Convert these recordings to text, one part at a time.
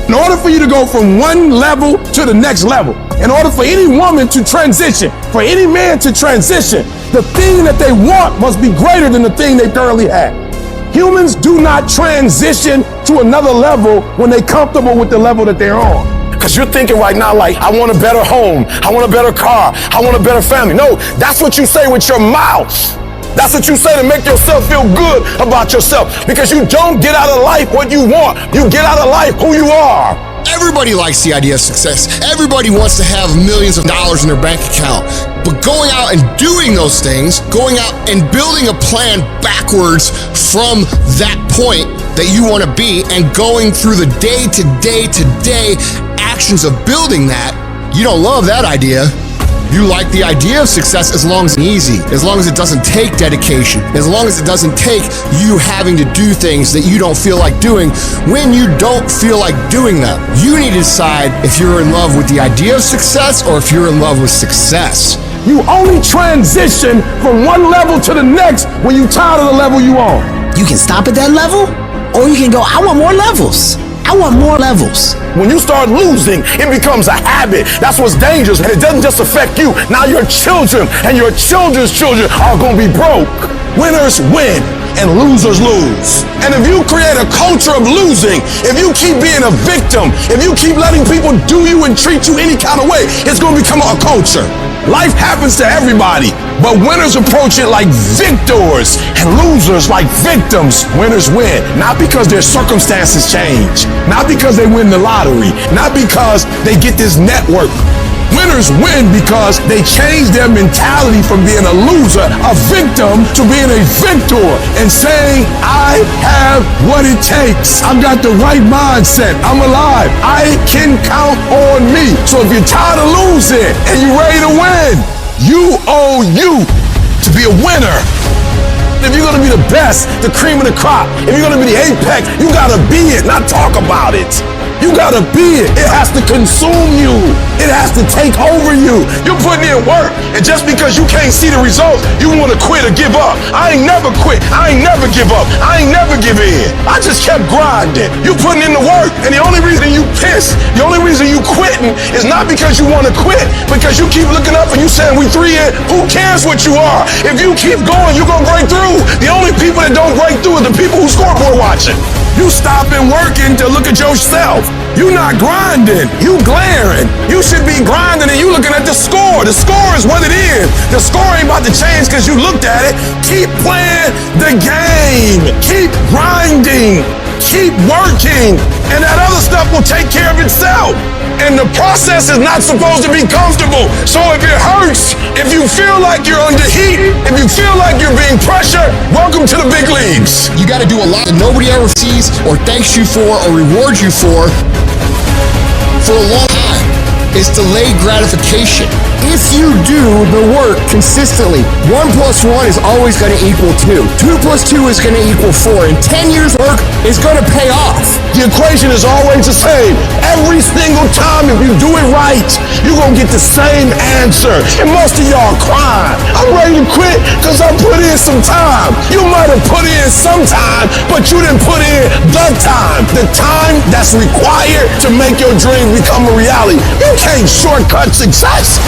In order for you to go from one level to the next level, in order for any woman to transition, for any man to transition, the thing that they want must be greater than the thing they currently have. Humans do not transition to another level when they're comfortable with the level that they're on. Because you're thinking right now like, I want a better home, I want a better car, I want a better family. No, that's what you say with your mouth. That's what you say to make yourself feel good about yourself. Because you don't get out of life what you want. You get out of life who you are. Everybody likes the idea of success. Everybody wants to have millions of dollars in their bank account. But going out and doing those things, going out and building a plan backwards from that point that you want to be and going through the day-to-day actions of building that, you don't love that idea. You like the idea of success as long as it's easy, as long as it doesn't take dedication, as long as it doesn't take you having to do things that you don't feel like doing when you don't feel like doing them. You need to decide if you're in love with the idea of success or if you're in love with success. You only transition from one level to the next when you're tired of the level you on. You can stop at that level, or you can go, I want more levels. I want more levels. When you start losing, it becomes a habit. That's what's dangerous. And it doesn't just affect you. Now your children and your children's children are going to be broke. Winners win and losers lose. And if you create a culture of losing, if you keep being a victim, if you keep letting people do you and treat you any kind of way, it's going to become a culture. Life happens to everybody, but winners approach it like victors and losers like victims. Winners win, not because their circumstances change, not because they win the lottery, not because they get this network. Winners win because they change their mentality from being a loser, a victim, to being a victor and saying, I have what it takes. I've got the right mindset. I'm alive. I can count on me. So if you're tired of losing and you're ready to win, you owe you to be a winner. If you're going to be the best, the cream of the crop, if you're going to be the apex, you got to be it, not talk about it. You gotta be it. It has to consume you. It has to take over you. You're putting in work, and just because you can't see the results, you want to quit or give up. I ain't never quit. I ain't never give up. I ain't never give in. I just kept grinding. You putting in the work, and the only reason you pissed, the only reason you quitting is not because you want to quit, because you keep looking up and you saying we 3 in. Who cares what you are? If you keep going, you're gonna break through. The only people that don't break through are the people who scoreboard watching. You stopping working to look at yourself. You not grinding, you glaring. You should be grinding and you looking at the score. The score is what it is. The score ain't about to change because you looked at it. Keep playing the game. Keep grinding. Keep working. And that other stuff will take care of itself. And the process is not supposed to be comfortable. So if it hurts, if you feel like you're under heat, if you feel like you're being pressured, welcome to the big leagues. You got to do a lot that nobody ever sees or thanks you for or rewards you for a long time. It's delayed gratification. If you do the work consistently, 1 + 1 is always going to equal 2. 2 + 2 is going to equal 4. And 10 years work is going to pay off. The equation is always the same. Every single time, if you do it right, you're going to get the same answer. And most of y'all crying. I'm ready to quit because I put in some time. You might have put in some time, but you didn't put in the time that's required to make your dream become a reality. You can't shortcut success.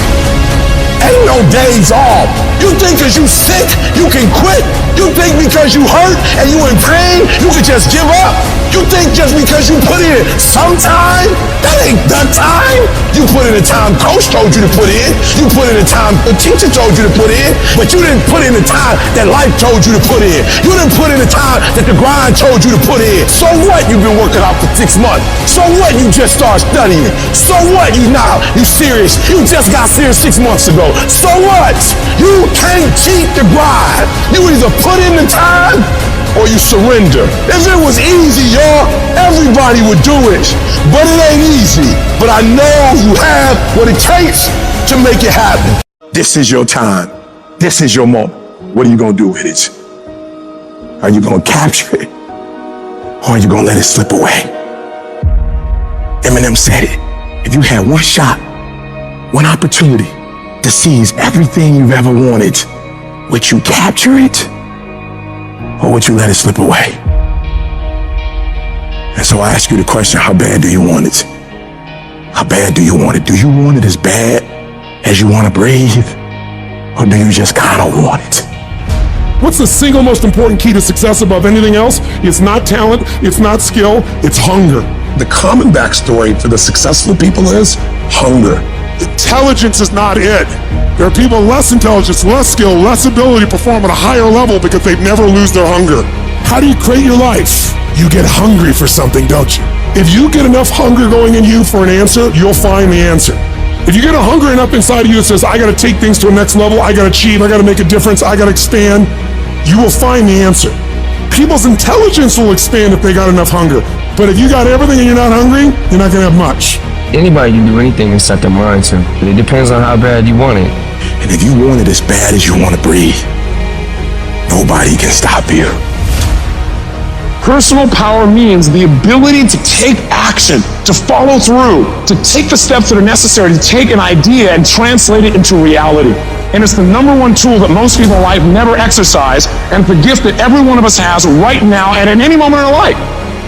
Ain't no days off. You think because you sick, you can quit. You think because you hurt and you in pain, you can just give up. You think just because you put in some time, that ain't the time. You put in the time coach told you to put in. You put in the time the teacher told you to put in. But you didn't put in the time that life told you to put in. You didn't put in the time that the grind told you to put in. So what? You've been working out for 6 months. So what? You just started studying. So what? You serious. You just got serious 6 months ago. So what? You can't cheat the grind. You either put in the time or you surrender. If it was easy, y'all, everybody would do it. But it ain't easy. But I know you have what it takes to make it happen. This is your time. This is your moment. What are you going to do with it? Are you going to capture it? Or are you going to let it slip away? Eminem said it. If you had one shot, one opportunity to seize everything you've ever wanted, would you capture it? Or would you let it slip away? And so I ask you the question, how bad do you want it? How bad do you want it? Do you want it as bad as you want to breathe? Or do you just kind of want it? What's the single most important key to success above anything else? It's not talent, it's not skill, it's hunger. The common backstory for the successful people is hunger. Intelligence is not it. There are people less intelligence, less skill, less ability to perform at a higher level because they never lose their hunger. How do you create your life? You get hungry for something, don't you? If you get enough hunger going in you for an answer, you'll find the answer. If you get a hunger enough inside of you that says, I gotta take things to a next level, I gotta achieve, I gotta make a difference, I gotta expand, you will find the answer. People's intelligence will expand if they got enough hunger. But if you got everything and you're not hungry, you're not gonna have much. Anybody can do anything and set their mind to, but it depends on how bad you want it. And if you want it as bad as you want to breathe, nobody can stop you. Personal power means the ability to take action, to follow through, to take the steps that are necessary to take an idea and translate it into reality. And it's the number one tool that most people in life never exercise, and it's the gift that every one of us has right now and at any moment in our life.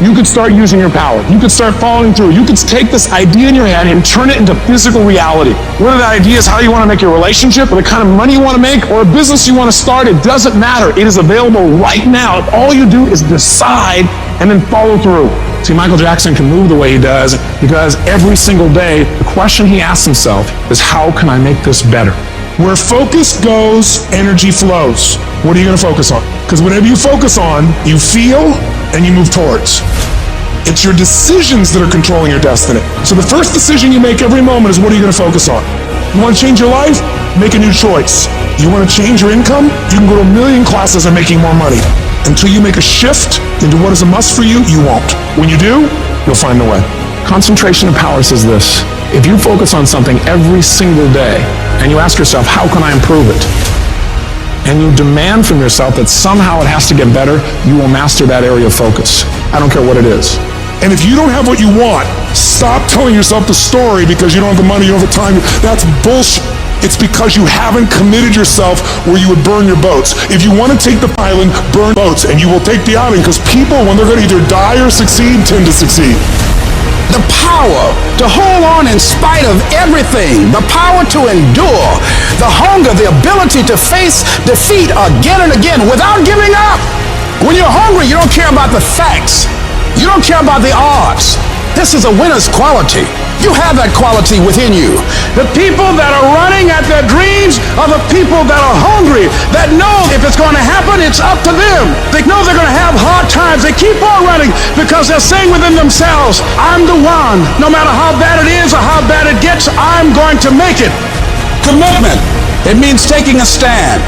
You could start using your power. You could start following through. You could take this idea in your head and turn it into physical reality. Whether that idea is how you want to make your relationship, or the kind of money you want to make, or a business you want to start, it doesn't matter. It is available right now. If all you do is decide and then follow through. See, Michael Jackson can move the way he does because every single day, the question he asks himself is, how can I make this better? Where focus goes, energy flows. What are you going to focus on? Because whatever you focus on, you feel and you move towards. It's your decisions that are controlling your destiny. So the first decision you make every moment is, what are you going to focus on? You want to change your life? Make a new choice. You want to change your income? You can go to 1 million classes on making more money. Until you make a shift into what is a must for you, you won't. When you do, you'll find the way. Concentration of power says this: if you focus on something every single day and you ask yourself, how can I improve it? And you demand from yourself that somehow it has to get better, you will master that area of focus. I don't care what it is. And if you don't have what you want, stop telling yourself the story because you don't have the money, you don't have the time. That's bullshit. It's because you haven't committed yourself where you would burn your boats. If you want to take the island, burn boats, and you will take the island, because people, when they're going to either die or succeed, tend to succeed. The power to hold on in spite of everything, the power to endure, the hunger, the ability to face defeat again and again without giving up. When you're hungry, you don't care about the facts. You don't care about the odds. This is a winner's quality. You have that quality within you. The people that are running at their dreams are the people that are hungry, that know if it's going to happen, it's up to them. They know they're going to have hard times. They keep on running because they're saying within themselves, I'm the one. No matter how bad it is or how bad it gets, I'm going to make it. Commitment. It means taking a stand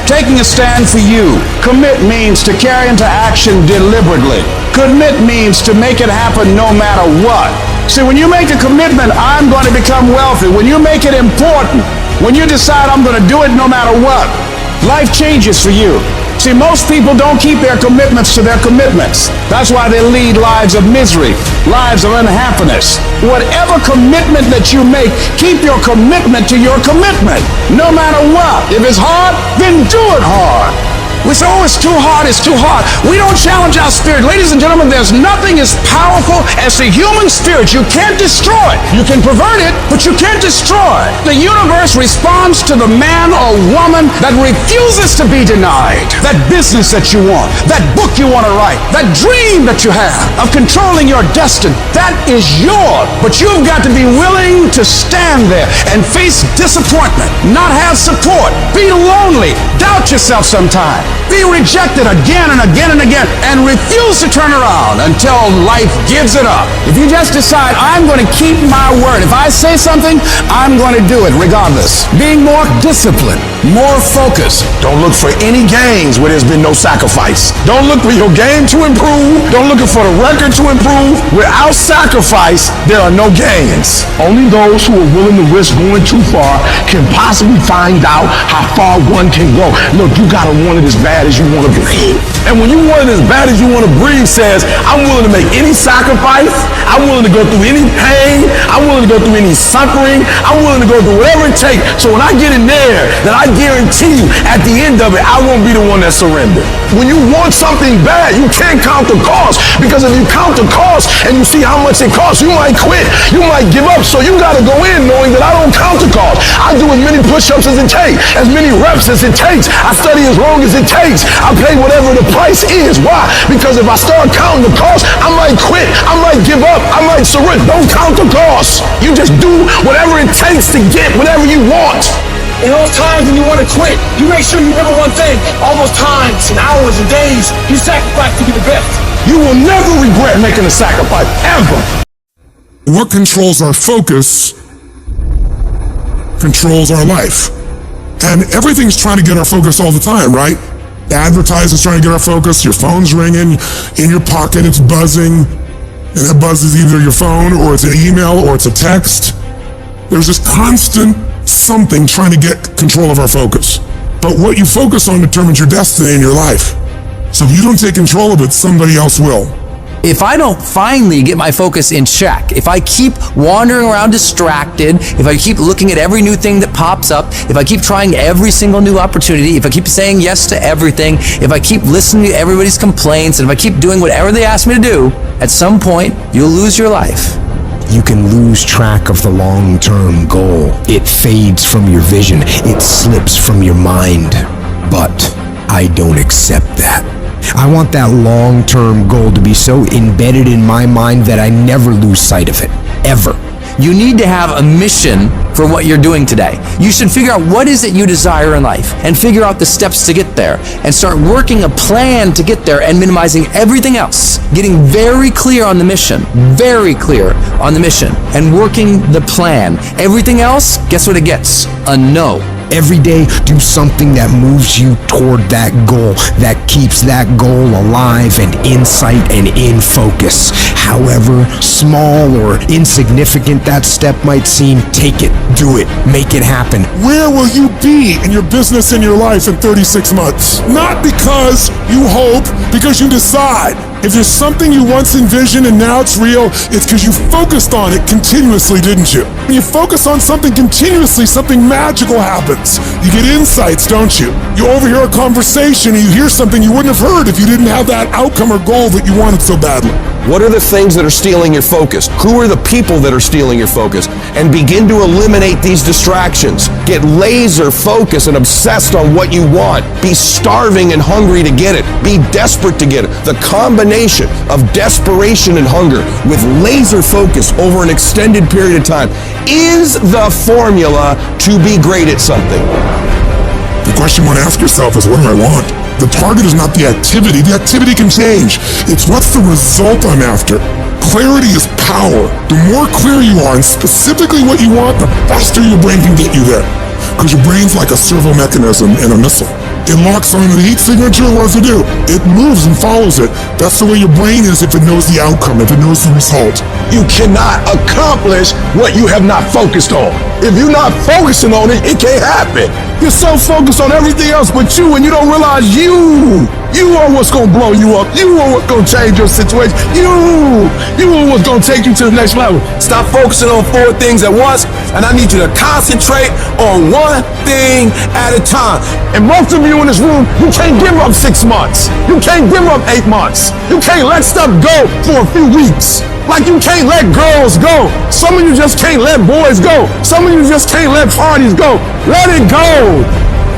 for you. Commit means to carry into action deliberately. Commit means to make it happen no matter what. See, when you make a commitment, I'm going to become wealthy. When you make it important, when you decide I'm going to do it no matter what, life changes for you. See, most people don't keep their commitments to their commitments. That's why they lead lives of misery, lives of unhappiness. Whatever commitment that you make, keep your commitment to your commitment, no matter what. If it's hard, then do it hard. We say, oh, it's too hard, it's too hard. We don't challenge our spirit. Ladies and gentlemen, there's nothing as powerful as the human spirit. You can't destroy it. You can pervert it, but you can't destroy it. The universe responds to the man or woman that refuses to be denied. That business that you want, that book you want to write, that dream that you have of controlling your destiny, that is yours. But you've got to be willing to stand there and face disappointment, not have support, be lonely, doubt yourself sometimes. Be rejected again and again and again, and refuse to turn around until life gives it up. If you just decide, I'm going to keep my word. If I say something, I'm going to do it regardless. Being more disciplined, more focused. Don't look for any gains where there's been no sacrifice. Don't look for your game to improve. Don't look for the record to improve. Without sacrifice, there are no gains. Only those who are willing to risk going too far can possibly find out how far one can go. Look, you got to want it as bad as you want to breathe. And when you want it as bad as you want to breathe says, I'm willing to make any sacrifice, I'm willing to go through any pain, I'm willing to go through any suffering, I'm willing to go through whatever it takes. So when I get in there, then I guarantee you at the end of it, I won't be the one that surrendered. When you want something bad, you can't count the cost, because if you count the cost and you see how much it costs, you might quit, you might give up. So you got to go in knowing that I don't count the cost. I do as many push-ups as it takes, as many reps as it takes. I study as long as it takes. I pay whatever the price is. Why? Because if I start counting the cost, I might quit, I might give up, I might surrender. Don't count the cost. You just do whatever it takes to get whatever you want. In those times when you want to quit, you make sure you remember one thing. All those times and hours and days you sacrificed to be the best. You will never regret making a sacrifice, ever. What controls our focus controls our life. And everything's trying to get our focus all the time, right? The advertiser's trying to get our focus, your phone's ringing, in your pocket it's buzzing, and that buzz is either your phone, or it's an email, or it's a text. There's this constant something trying to get control of our focus. But what you focus on determines your destiny in your life. So if you don't take control of it, somebody else will. If I don't finally get my focus in check, if I keep wandering around distracted, if I keep looking at every new thing that pops up, if I keep trying every single new opportunity, if I keep saying yes to everything, if I keep listening to everybody's complaints, and if I keep doing whatever they ask me to do, at some point, you'll lose your life. You can lose track of the long-term goal. It fades from your vision. It slips from your mind. But I don't accept that. I want that long-term goal to be so embedded in my mind that I never lose sight of it, ever. You need to have a mission for what you're doing today. You should figure out what is it you desire in life and figure out the steps to get there and start working a plan to get there and minimizing everything else. Getting very clear on the mission, and working the plan. Everything else, guess what it gets? A no. Every day, do something that moves you toward that goal, that keeps that goal alive and in sight and in focus. However small or insignificant that step might seem, take it, do it, make it happen. Where will you be in your business and your life in 36 months? Not because you hope, because you decide. If there's something you once envisioned and now it's real, it's because you focused on it continuously, didn't you? When you focus on something continuously, something magical happens. You get insights, don't you? You overhear a conversation and you hear something you wouldn't have heard if you didn't have that outcome or goal that you wanted so badly. What are the things that are stealing your focus? Who are the people that are stealing your focus? And begin to eliminate these distractions. Get laser focused and obsessed on what you want. Be starving and hungry to get it. Be desperate to get it. The combination of desperation and hunger with laser focus over an extended period of time is the formula to be great at something. The question you want to ask yourself is, what do I want? The target is not the activity. The activity can change. It's what's the result I'm after. Clarity is power. The more clear you are in specifically what you want, the faster your brain can get you there. Because your brain's like a servo mechanism in a missile. It locks onto the heat signature and what does it do? It moves and follows it. That's the way your brain is if it knows the outcome, if it knows the result. You cannot accomplish what you have not focused on. If you're not focusing on it, it can't happen. You're so focused on everything else but you, and you don't realize you are what's gonna blow you up. You are what's gonna change your situation. You are what's gonna take you to the next level. Stop focusing on 4 things at once, and I need you to concentrate on one thing at a time. And most of you in this room, you can't give up 6 months. You can't give up 8 months. You can't let stuff go for a few weeks. Like you can't let girls go. Some of you just can't let boys go. Some of you just can't let parties go. Let it go.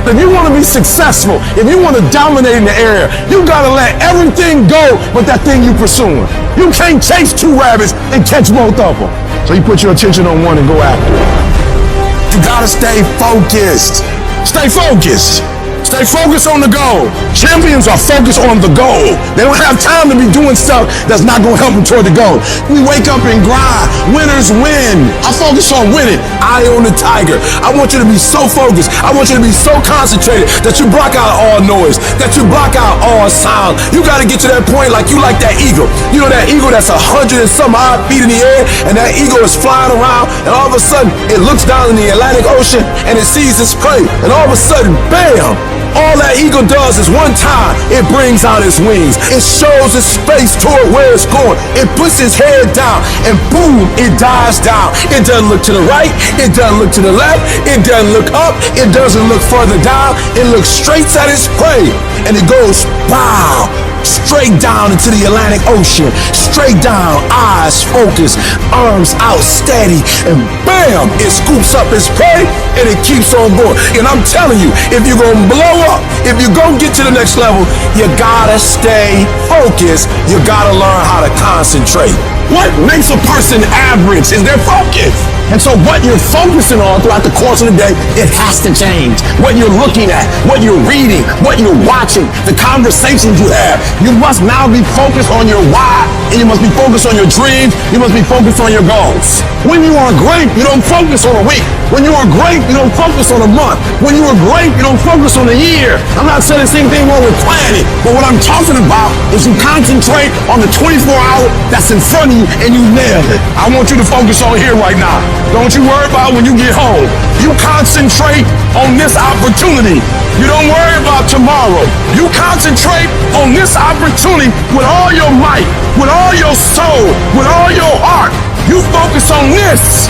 If you want to be successful, if you want to dominate in the area, you gotta let everything go but that thing you pursuing. You can't chase 2 rabbits and catch both of them. So you put your attention on one and go after it. You gotta stay focused. Stay focused. Stay focused on the goal. Champions are focused on the goal. They don't have time to be doing stuff that's not going to help them toward the goal. We wake up and grind. Winners win. I focus on winning. Eye on the tiger. I want you to be so focused. I want you to be so concentrated that you block out all noise, that you block out all sound. You got to get to that point like you like that eagle. You know that eagle that's 100 and some odd feet in the air, and that eagle is flying around, and all of a sudden it looks down in the Atlantic Ocean and it sees its prey, and all of a sudden, bam! All that eagle does is one time, it brings out its wings. It shows its face toward where it's going. It puts its head down, and boom, it dives down. It doesn't look to the right. It doesn't look to the left. It doesn't look up. It doesn't look further down. It looks straight at its prey, and it goes, wow, straight down into the Atlantic Ocean. Straight down, eyes focused, arms out steady, and bam, it scoops up its prey, and it keeps on going. And I'm telling you, if you're gonna blow up, if you're gonna get to the next level, you gotta stay focused. You gotta learn how to concentrate. What makes a person average is their focus. And so what you're focusing on throughout the course of the day, it has to change. What you're looking at, what you're reading, what you're watching, the conversations you have. You must now be focused on your why, and you must be focused on your dreams. You must be focused on your goals. When you are great, you don't focus on a week. When you are great, you don't focus on a month. When you are great, you don't focus on a year. I'm not saying the same thing wrong with planning, but what I'm talking about is you concentrate on the 24-hour that's in front of you, and you nail it. I want you to focus on here right now. Don't you worry about when you get home. You concentrate on this opportunity. You don't worry about tomorrow. You concentrate on this opportunity with all your might, with all your soul, with all your heart. You focus on this,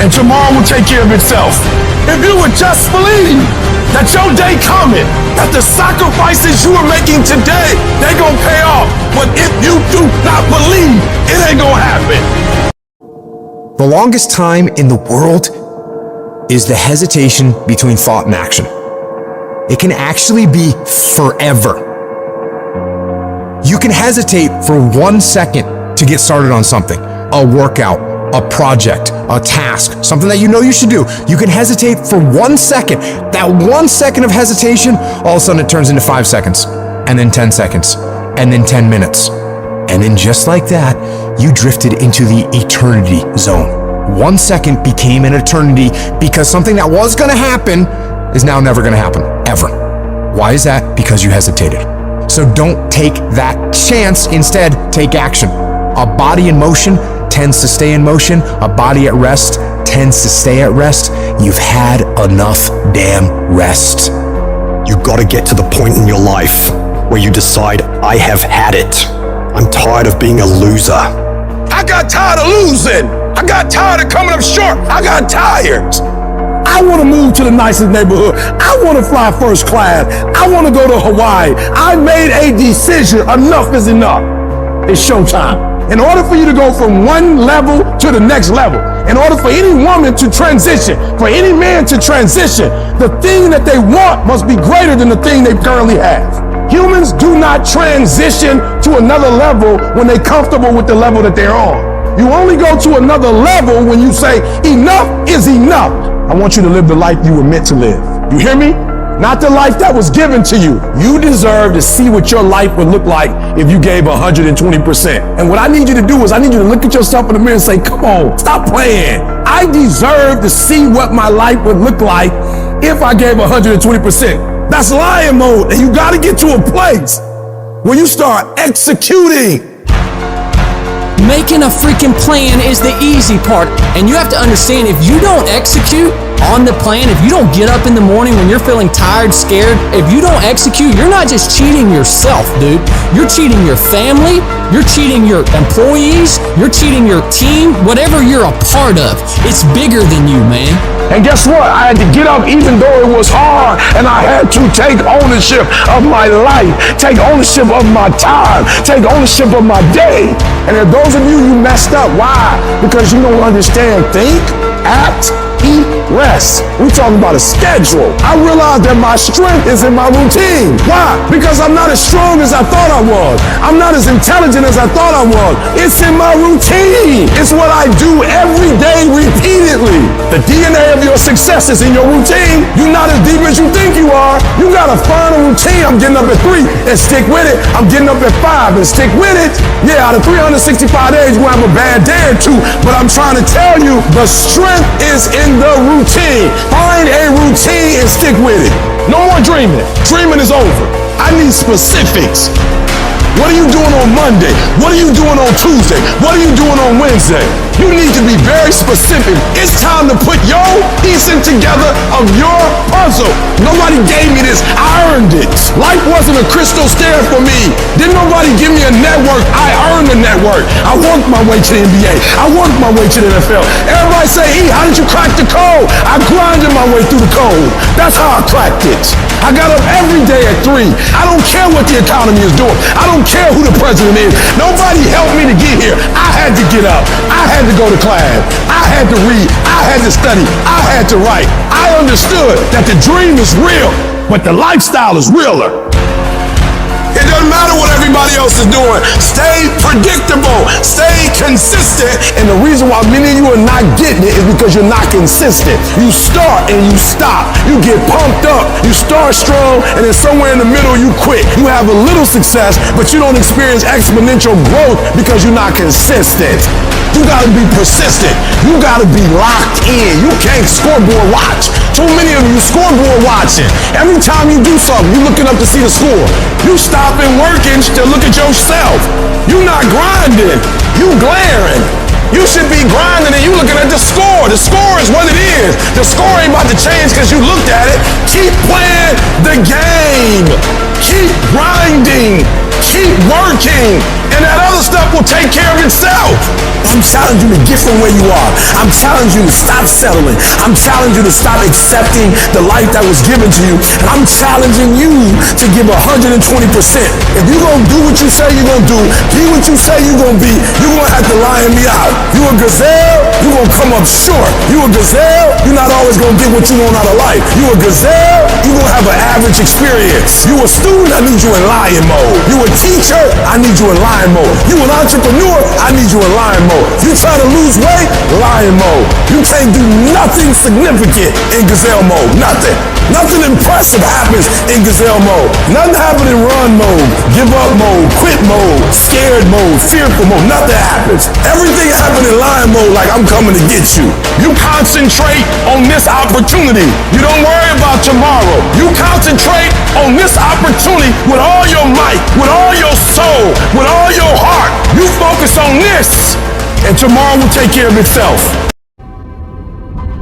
and tomorrow will take care of itself. If you would just believe that your day coming, that the sacrifices you are making today, they gonna pay off. But if you do not believe, it ain't gonna happen. The longest time in the world is the hesitation between thought and action. It can actually be forever. You can hesitate for 1 second to get started on something, a workout, a project, a task, something that you know you should do. You can hesitate for 1 second. That 1 second of hesitation, all of a sudden it turns into 5 seconds, and then 10 seconds, and then 10 minutes. And then just like that, you drifted into the eternity zone. 1 second became an eternity because something that was gonna happen is now never gonna happen, ever. Why is that? Because you hesitated. So don't take that chance. Instead, take action. A body in motion tends to stay in motion. A body at rest tends to stay at rest. You've had enough damn rest. You gotta get to the point in your life where you decide, I have had it. I'm tired of being a loser. I got tired of losing. I got tired of coming up short. I got tired. I want to move to the nicest neighborhood. I want to fly first class. I want to go to Hawaii. I made a decision. Enough is enough. It's showtime. In order for you to go from one level to the next level, in order for any woman to transition, for any man to transition, the thing that they want must be greater than the thing they currently have. Humans do not transition to another level when they're comfortable with the level that they're on. You only go to another level when you say, enough is enough. I want you to live the life you were meant to live. You hear me? Not the life that was given to you. You deserve to see what your life would look like if you gave 120%. And what I need you to do is I need you to look at yourself in the mirror and say, come on, stop playing. I deserve to see what my life would look like if I gave 120%. That's lion mode, and you gotta get to a place where you start executing. Making a freaking plan is the easy part, and you have to understand, if you don't execute on the plan, if you don't get up in the morning when you're feeling tired, scared, if you don't execute, you're not just cheating yourself, dude. You're cheating your family, you're cheating your employees, you're cheating your team, whatever you're a part of. It's bigger than you, man. And guess what? I had to get up even though it was hard, and I had to take ownership of my life, take ownership of my time, take ownership of my day. And if those of you messed up, why? Because you don't understand think, act, eat, rest. We're talking about a schedule. I realized that my strength is in my routine. Why? Because I'm not as strong as I thought I was. I'm not as intelligent as I thought I was. It's in my routine. It's what I do every day repeatedly. The DNA of your success is in your routine. You're not as deep as you think you are. You gotta find a routine. I'm getting up at 3 and stick with it. I'm getting up at 5 and stick with it. Yeah, out of 365 days, we'll have a bad day or two, but I'm trying to tell you, the strength is in the routine. Find a routine and stick with it. No more dreaming. Dreaming is over. I need specifics. What are you doing on Monday? What are you doing on Tuesday? What are you doing on Wednesday? You need to be very specific. It's time to put your piecing together of your puzzle. Nobody gave me this. I earned it. Life wasn't a crystal stair for me. Didn't nobody give me a network. I earned the network. I worked my way to the NBA. I worked my way to the NFL. Everybody say, E, how did you crack the code? I grinded my way through the code. That's how I cracked it. I got up every day at 3. I don't care what the economy is doing. I don't care who the president is. Nobody helped me to get here. I had to get up. I had to go to class. I had to read. I had to study. I had to write. I understood that the dream is real, but the lifestyle is realer. It doesn't matter what everybody else is doing. Stay predictable. Stay consistent. And the reason why many of you are not getting it is because you're not consistent. You start and you stop. You get pumped up. You start strong, and then somewhere in the middle you quit. You have a little success, but you don't experience exponential growth because you're not consistent. You gotta be persistent. You gotta be locked in. You can't scoreboard watch. Too many of you scoreboard watching. Every time you do something, you're looking up to see the score. You stopping working to look at yourself. You not grinding. You glaring. You should be grinding and you looking at the score. The score is what it is. The score ain't about to change because you looked at it. Keep playing the game. Keep grinding. Keep working. And that other stuff will take care of itself. I'm challenging you to get from where you are. I'm challenging you to stop settling. I'm challenging you to stop accepting the life that was given to you. And I'm challenging you to give 120%. If you're going to do what you say you're going to do, be what you say you're going to be, you're going to have to lion me out. You a gazelle, you're going to come up short. You a gazelle, you're not always going to get what you want out of life. You a gazelle, you're going to have an average experience. You a student, I need you in lion mode. You a teacher, I need you in lion mode. You an entrepreneur, I need you in lion mode. You trying to lose weight, lion mode. You can't do nothing significant in gazelle mode. Nothing. Nothing impressive happens in gazelle mode. Nothing happens in run mode, give up mode, quit mode, scared mode, fearful mode. Nothing happens. Everything happens in lion mode like I'm coming to get you. You concentrate on this opportunity. You don't worry about tomorrow. You concentrate on this opportunity with all your might, with all your soul, with all your heart. You focus on this, and tomorrow will take care of itself.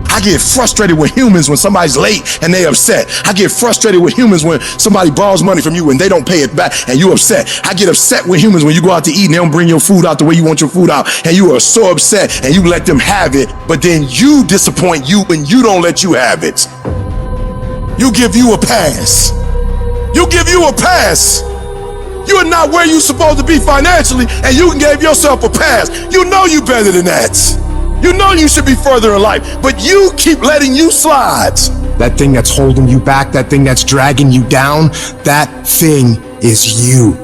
I get frustrated with humans when somebody's late and they upset. I get frustrated with humans when somebody borrows money from you and they don't pay it back and you upset. I get upset with humans when you go out to eat and they don't bring your food out the way you want your food out and you are so upset and you let them have it, but then you disappoint you and you don't let you have it. You give you a pass. You give you a pass. You are not where you're supposed to be financially and you can give yourself a pass. You know you better than that. You know you should be further in life, but you keep letting you slide. That thing that's holding you back, that thing that's dragging you down, that thing is you.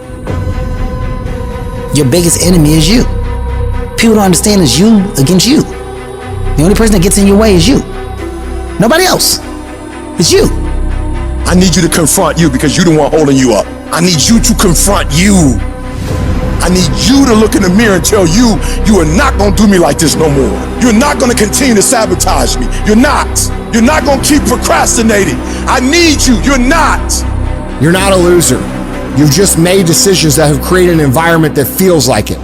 Your biggest enemy is you. People don't understand it's you against you. The only person that gets in your way is you. Nobody else. It's you. I need you to confront you because you're the one holding you up. I need you to confront you. I need you to look in the mirror and tell you, you are not gonna do me like this no more. You're not gonna continue to sabotage me. You're not. You're not gonna keep procrastinating. I need you. You're not. You're not a loser. You've just made decisions that have created an environment that feels like it.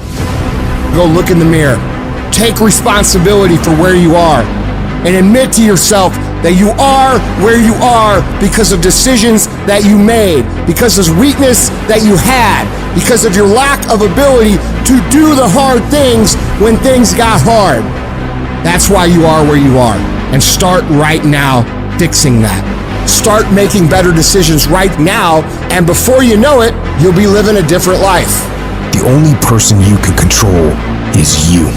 Go look in the mirror. Take responsibility for where you are and admit to yourself that you are where you are because of decisions that you made, because of weakness that you had, because of your lack of ability to do the hard things when things got hard. That's why you are where you are. And start right now fixing that. Start making better decisions right now, and before you know it, you'll be living a different life. The only person you can control is you.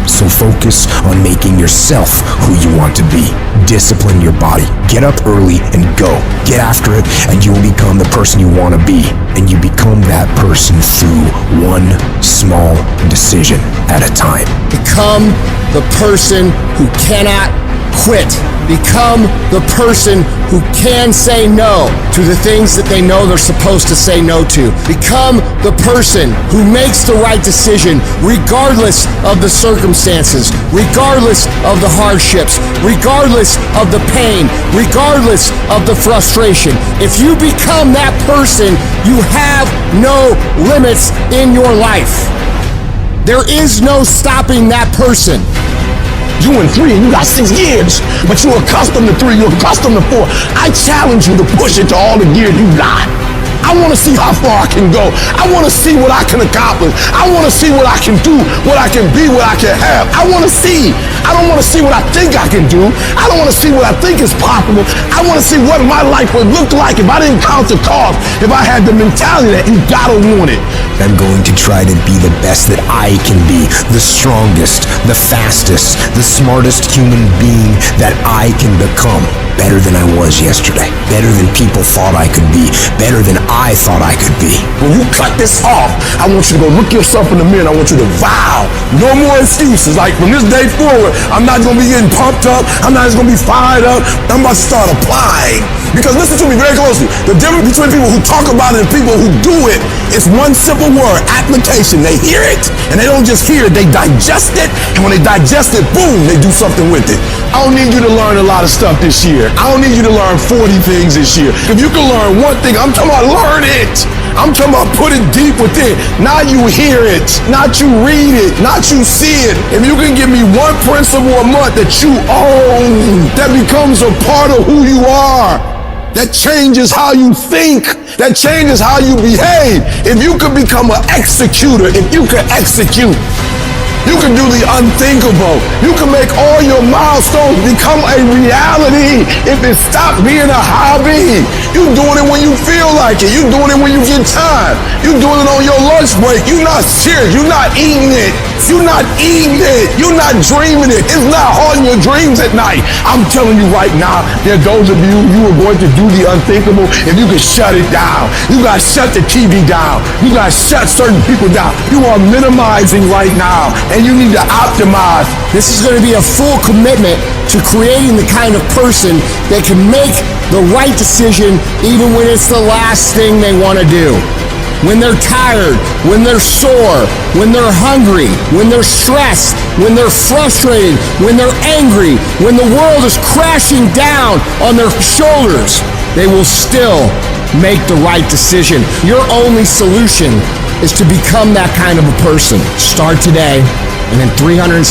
So focus on making yourself who you want to be. Discipline your body. Get up early and go. Get after it, and you will become the person you want to be. And you become that person through one small decision at a time. Become the person who cannot quit. Become the person who can say no to the things that they know they're supposed to say no to. Become the person who makes the right decision regardless of the circumstances, regardless of the hardships, regardless of the pain, regardless of the frustration. If you become that person, you have no limits in your life. There is no stopping that person. You in 3 and you got 6 gears, but you're accustomed to 3, you're accustomed to 4. I challenge you to push it to all the gears you got. I want to see how far I can go. I want to see what I can accomplish. I want to see what I can do, what I can be, what I can have. I want to see. I don't want to see what I think I can do. I don't want to see what I think is possible. I want to see what my life would look like if I didn't count the cost, if I had the mentality that you gotta want it. I'm going to try to be the best that I can be, the strongest, the fastest, the smartest human being that I can become. Better than I was yesterday. Better than people thought I could be. Better than I thought I could be. When you cut this off, I want you to go look yourself in the mirror and I want you to vow. No more excuses. Like from this day forward, I'm not going to be getting pumped up. I'm not just going to be fired up. I'm about to start applying. Because listen to me very closely. The difference between people who talk about it and people who do it is one simple word, application. They hear it and they don't just hear it, they digest it. And when they digest it, boom, they do something with it. I don't need you to learn a lot of stuff this year. I don't need you to learn 40 things this year. If you can learn one thing, I'm talking about learn it. I'm talking about put it deep within. Not you hear it, not you read it, not you see it. If you can give me one principle a month that you own, that becomes a part of who you are, that changes how you think, that changes how you behave. If you could become an executor, if you could execute, you can do the unthinkable. You can make all your milestones become a reality if it stops being a hobby. You doing it when you feel like it. You doing it when you get time. You doing it on your lunch break. You're not serious. You're not eating it. You're not eating it. You're not dreaming it. It's not haunting your dreams at night. I'm telling you right now, there are those of you are going to do the unthinkable if you can shut it down. You got to shut the TV down. You got to shut certain people down. You are minimizing right now. And you need to optimize. This is going to be a full commitment to creating the kind of person that can make the right decision even when it's the last thing they want to do. When they're tired, when they're sore, when they're hungry, when they're stressed, when they're frustrated, when they're angry, when the world is crashing down on their shoulders, they will still make the right decision. Your only solution is to become that kind of a person. Start today, and in 365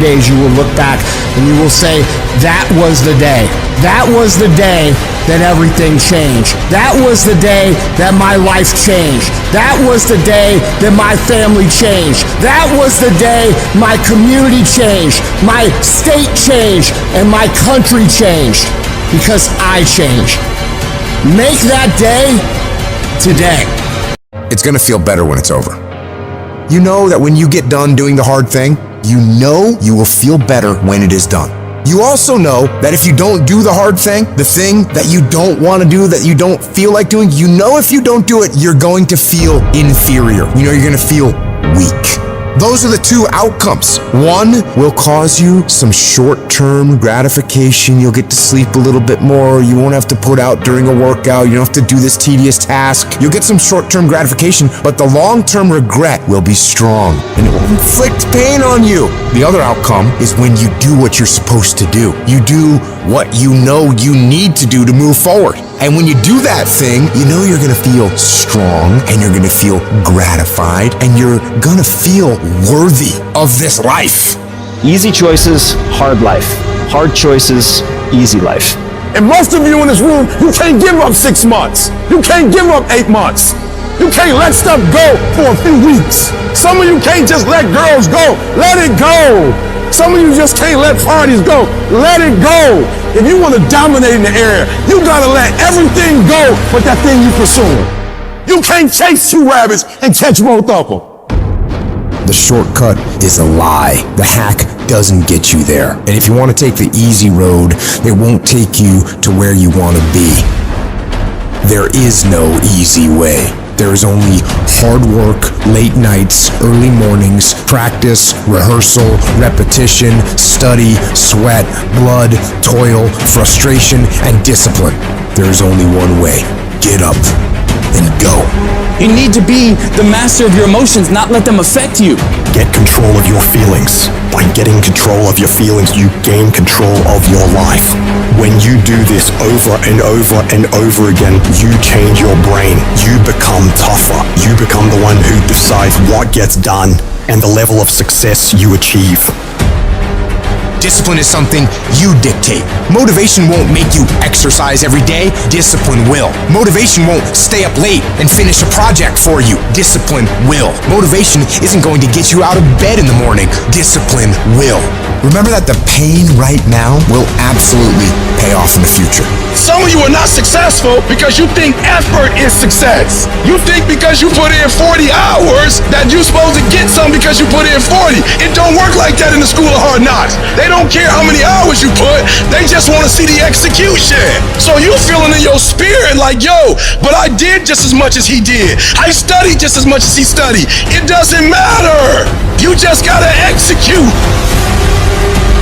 days you will look back and you will say, that was the day. That was the day that everything changed. That was the day that my life changed. That was the day that my family changed. That was the day my community changed, my state changed, and my country changed. Because I changed. Make that day today. It's gonna feel better when it's over. You know that when you get done doing the hard thing, you know you will feel better when it is done. You also know that if you don't do the hard thing, the thing that you don't want to do, that you don't feel like doing, you know if you don't do it, you're going to feel inferior. You know you're going to feel weak. Those are the two outcomes. One will cause you some short-term gratification. You'll get to sleep a little bit more. You won't have to put out during a workout. You don't have to do this tedious task. You'll get some short-term gratification, but the long-term regret will be strong and it will inflict pain on you. The other outcome is when you do what you're supposed to do. You do what you know you need to do to move forward. And when you do that thing, you know you're gonna feel strong and you're gonna feel gratified and you're gonna feel worthy of this life. Easy choices, hard life. Hard choices, easy life. And most of you in this room, you can't give up 6 months. You can't give up 8 months. You can't let stuff go for a few weeks. Some of you can't just let girls go. Let it go. Some of you just can't let parties go. Let it go. If you want to dominate in the area, you gotta let everything go but that thing you pursuing. You can't chase 2 rabbits and catch both of them. The shortcut is a lie. The hack doesn't get you there. And if you want to take the easy road, it won't take you to where you want to be. There is no easy way. There is only hard work, late nights, early mornings, practice, rehearsal, repetition, study, sweat, blood, toil, frustration, and discipline. There is only one way. Get up and go. You need to be the master of your emotions, not let them affect you. Get control of your feelings. By getting control of your feelings, you gain control of your life. When you do this over and over and over again, you change your brain. You become tougher. You become the one who decides what gets done and the level of success you achieve. Discipline is something you dictate. Motivation won't make you exercise every day. Discipline will. Motivation won't stay up late and finish a project for you. Discipline will. Motivation isn't going to get you out of bed in the morning. Discipline will. Remember that the pain right now will absolutely pay off in the future. Some of you are not successful because you think effort is success. You think because you put in 40 hours that you're supposed to get something because you put in 40. It don't work like that in the school of hard knocks. They don't care how many hours you put. They just want to see the execution. So you feeling in your spirit like, yo, but I did just as much as he did. I studied just as much as he studied. It doesn't matter. You just gotta execute.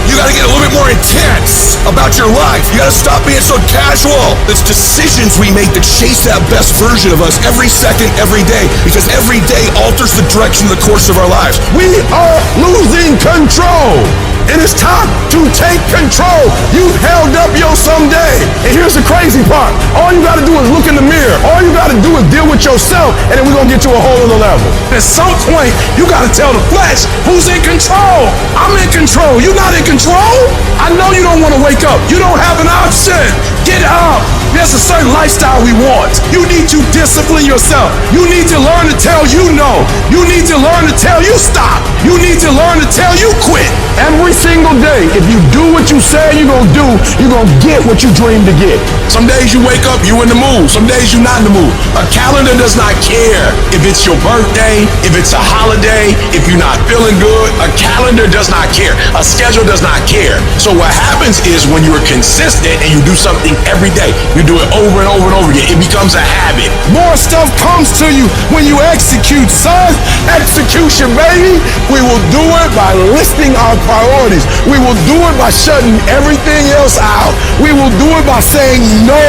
You gotta get a little bit more intense about your life. You gotta stop being so casual. It's decisions we make to chase that best version of us every second, every day, because every day alters the direction, the course of our lives. We are losing control. And it's time to take control. You held up your someday. And here's the crazy part. All you gotta do is look in the mirror. All you gotta do is deal with yourself, and then we're gonna get to a whole other level. At some point, you gotta tell the flesh who's in control. I'm in control. You're not in control? I know you don't wanna wake up. You don't have an option. Get up. There's a certain lifestyle we want. You need to discipline yourself. You need to learn to tell you no. You need to learn to tell you stop. You need to learn to tell you quit. Every single day, if you do what you say you're gonna do, you're gonna get what you dream to get. Some days you wake up, you in the mood. Some days you're not in the mood. A calendar does not care if it's your birthday, if it's a holiday, if you're not feeling good. A calendar does not care. A schedule does not care. So what happens is when you're consistent and you do something every day, you do it over and over and over again, it becomes a habit. More stuff comes to you when you execute, son. Execution, baby. We will do it by listing our priorities. We will do it by shutting everything else out. We will do it by saying no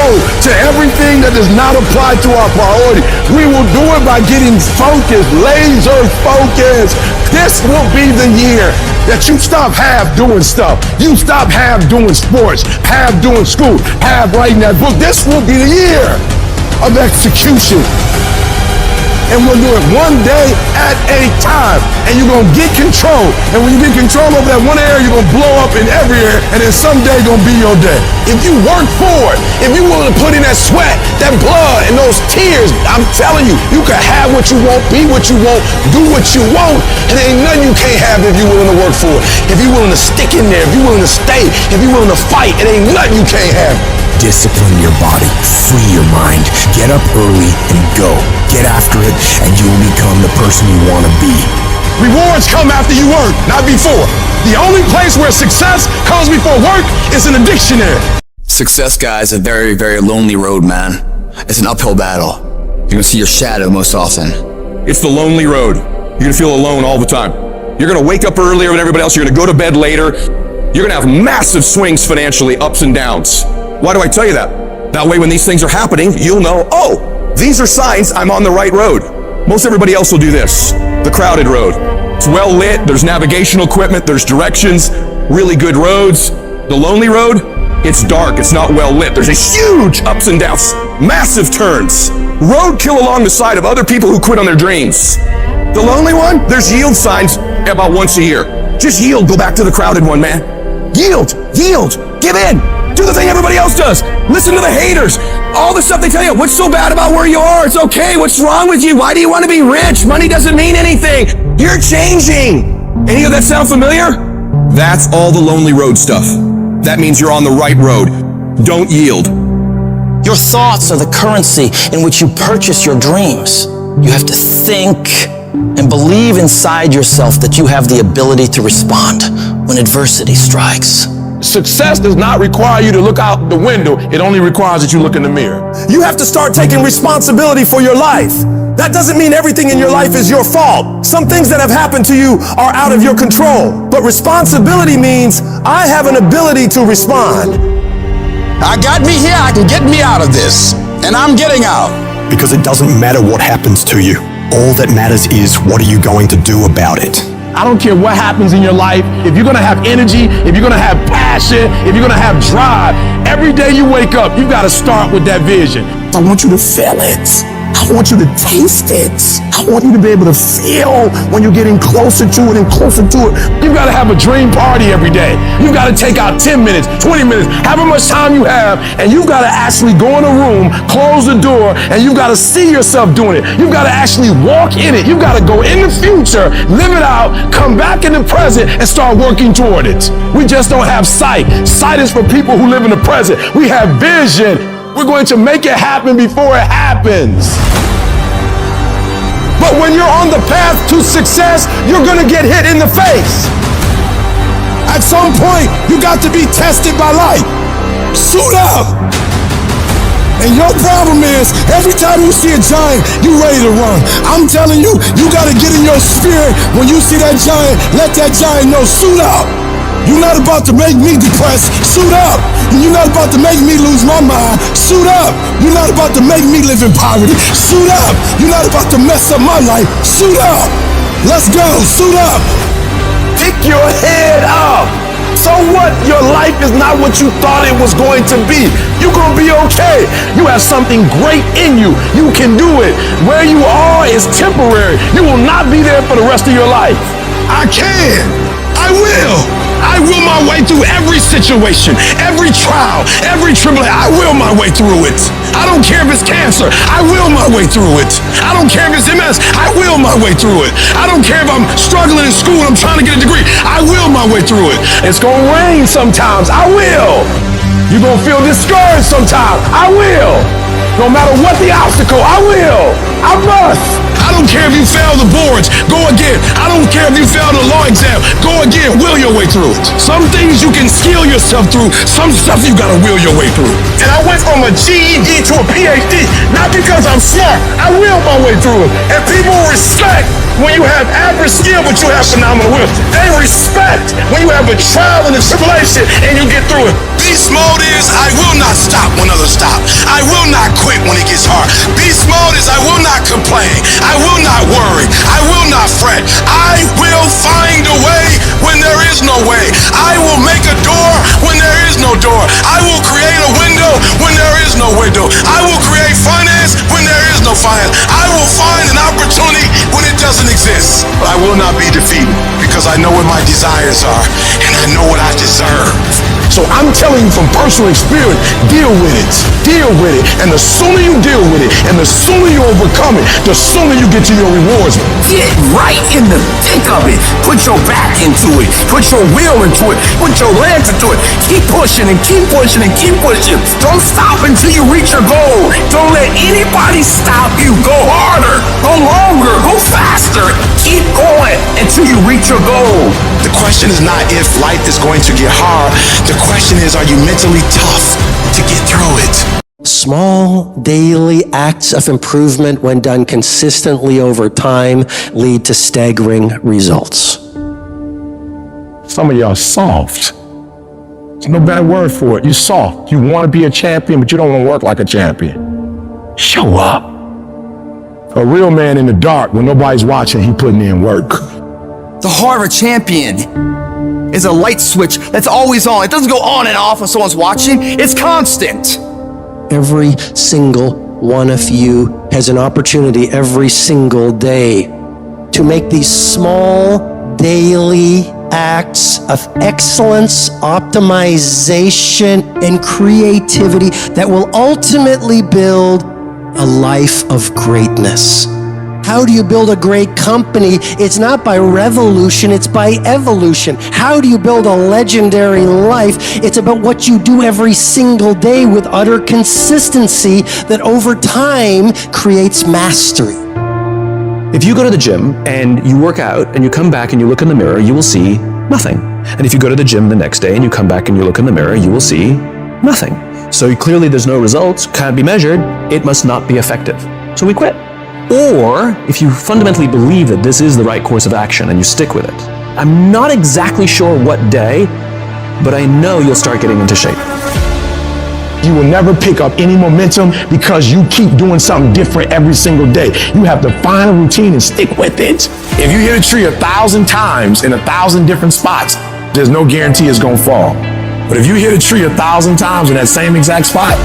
to everything that does not apply to our priority. We will do it by getting focused, laser focused. This will be the year that you stop half doing stuff. You stop half doing sports, half doing school, half writing that book. This will be the year of execution. And we'll do it one day at a time. And you're gonna get control. And when you get control over that one area, you're gonna blow up in every area, and then someday gonna be your day. If you work for it, if you're willing to put in that sweat, that blood, and those tears, I'm telling you, you can have what you want, be what you want, do what you want, and there ain't nothing you can't have if you're willing to work for it. If you're willing to stick in there, if you're willing to stay, if you're willing to fight, it ain't nothing you can't have. Discipline your body, free your mind, get up early and go. Get after it, and you will become the person you want to be. Rewards come after you work, not before. The only place where success comes before work is in a dictionary. Success, guys, is a very, very lonely road, man. It's an uphill battle. You're gonna see your shadow most often. It's the lonely road. You're gonna feel alone all the time. You're gonna wake up earlier than everybody else. You're gonna go to bed later. You're gonna have massive swings financially, ups and downs. Why do I tell you that? That way when these things are happening, you'll know, oh, these are signs I'm on the right road. Most everybody else will do this. The crowded road. It's well lit, there's navigational equipment, there's directions, really good roads. The lonely road, it's dark, it's not well lit. There's a huge ups and downs, massive turns. Roadkill along the side of other people who quit on their dreams. The lonely one, there's yield signs about once a year. Just yield, go back to the crowded one, man. Yield, give in. Do the thing everybody else does. Listen to the haters. All the stuff they tell you. What's so bad about where you are? It's okay. What's wrong with you? Why do you want to be rich? Money doesn't mean anything. You're changing. Any of that sound familiar? That's all the lonely road stuff. That means you're on the right road. Don't yield. Your thoughts are the currency in which you purchase your dreams. You have to think and believe inside yourself that you have the ability to respond when adversity strikes. Success does not require you to look out the window. It only requires that you look in the mirror. You have to start taking responsibility for your life. That doesn't mean everything in your life is your fault. Some things that have happened to you are out of your control. But responsibility means I have an ability to respond. I got me here, I can get me out of this. And I'm getting out. Because it doesn't matter what happens to you. All that matters is what are you going to do about it. I don't care what happens in your life. If you're gonna have energy, if you're gonna have passion, if you're gonna have drive, Every day you wake up, you gotta start with that vision. I want you to feel it. I want you to taste it. I want you to be able to feel when you're getting closer to it and closer to it. You gotta have a dream party every day. You gotta take out 10 minutes, 20 minutes, however much time you have, and you gotta actually go in a room, close the door, and you gotta see yourself doing it. You gotta actually walk in it. You gotta go in the future, live it out, come back in the present, and start working toward it. We just don't have sight. Sight is for people who live in the present. We have vision. We're going to make it happen before it happens. But when you're on the path to success, you're gonna get hit in the face. At some point, you got to be tested by life. Suit up. And your problem is, every time you see a giant, you ready to run. I'm telling you, you gotta get in your spirit. When you see that giant, let that giant know, suit up. You're not about to make me depressed, suit up. You're not about to make me lose my mind, suit up. You're not about to make me live in poverty, suit up. You're not about to mess up my life, suit up. Let's go, suit up. Pick your head up. So what? Your life is not what you thought it was going to be. You're gonna be okay. You have something great in you. You can do it. Where you are is temporary. You will not be there for the rest of your life. I can. I will. I will my way through every situation, every trial, every tribulation. I will my way through it. I don't care if it's cancer. I will my way through it. I don't care if it's MS. I will my way through it. I don't care if I'm struggling in school and I'm trying to get a degree. I will my way through it. It's gonna rain sometimes. I will. You're gonna feel discouraged sometimes. I will. No matter what the obstacle, I will. I must. I don't care if you fail the boards, go again. I don't care if you fail the law exam, go again, will your way through it. Some things you can skill yourself through, some stuff you gotta will your way through. And I went from a GED to a PhD, not because I'm smart, I will my way through it. And people respect when you have average skill, but you have phenomenal will. They respect when you have a trial and a tribulation and you get through it. Beast mode is I will not stop when others stop. I will not quit when it gets hard. Beast mode is I will not complain. I will not worry. I will not fret. I will find a way when there is no way. I will make a door when there is no door. I will create a window when there is no window. I will create finance when there is no finance. I will find an opportunity when it doesn't exist. But I will not be defeated because I know what my desires are and I know what I deserve. So I'm telling you from personal experience, deal with it. Deal with it. And the sooner you deal with it, and the sooner you overcome it, the sooner you get to your rewards. Get right in the thick of it. Put your back into it. Put your will into it. Put your legs into it. Keep pushing and keep pushing and keep pushing. Don't stop until you reach your goal. Don't let anybody stop you. Go harder. Go longer. Go faster. Keep going until you reach your goal. The question is not if life is going to get hard. The question is, are you mentally tough to get through it? Small daily acts of improvement, when done consistently over time, lead to staggering results. Some of y'all soft. There's no better word for it. You're soft. You want to be a champion, but you don't want to work like a champion. Show up. A real man in the dark, when nobody's watching, he putting in work. The heart of a champion is a light switch that's always on. It doesn't go on and off when someone's watching. It's constant. Every single one of you has an opportunity every single day to make these small daily acts of excellence, optimization, and creativity that will ultimately build a life of greatness. How do you build a great company? It's not by revolution, it's by evolution. How do you build a legendary life? It's about what you do every single day with utter consistency that over time creates mastery. If you go to the gym and you work out and you come back and you look in the mirror, you will see nothing. And if you go to the gym the next day and you come back and you look in the mirror, you will see nothing. So clearly there's no results, can't be measured, it must not be effective. So we quit. Or if you fundamentally believe that this is the right course of action and you stick with it, I'm not exactly sure what day, but I know you'll start getting into shape. You will never pick up any momentum because you keep doing something different every single day. You have to find a routine and stick with it. If you hit a tree 1,000 times in 1,000 different spots, there's no guarantee it's gonna fall. But if you hit a tree 1,000 times in that same exact spot,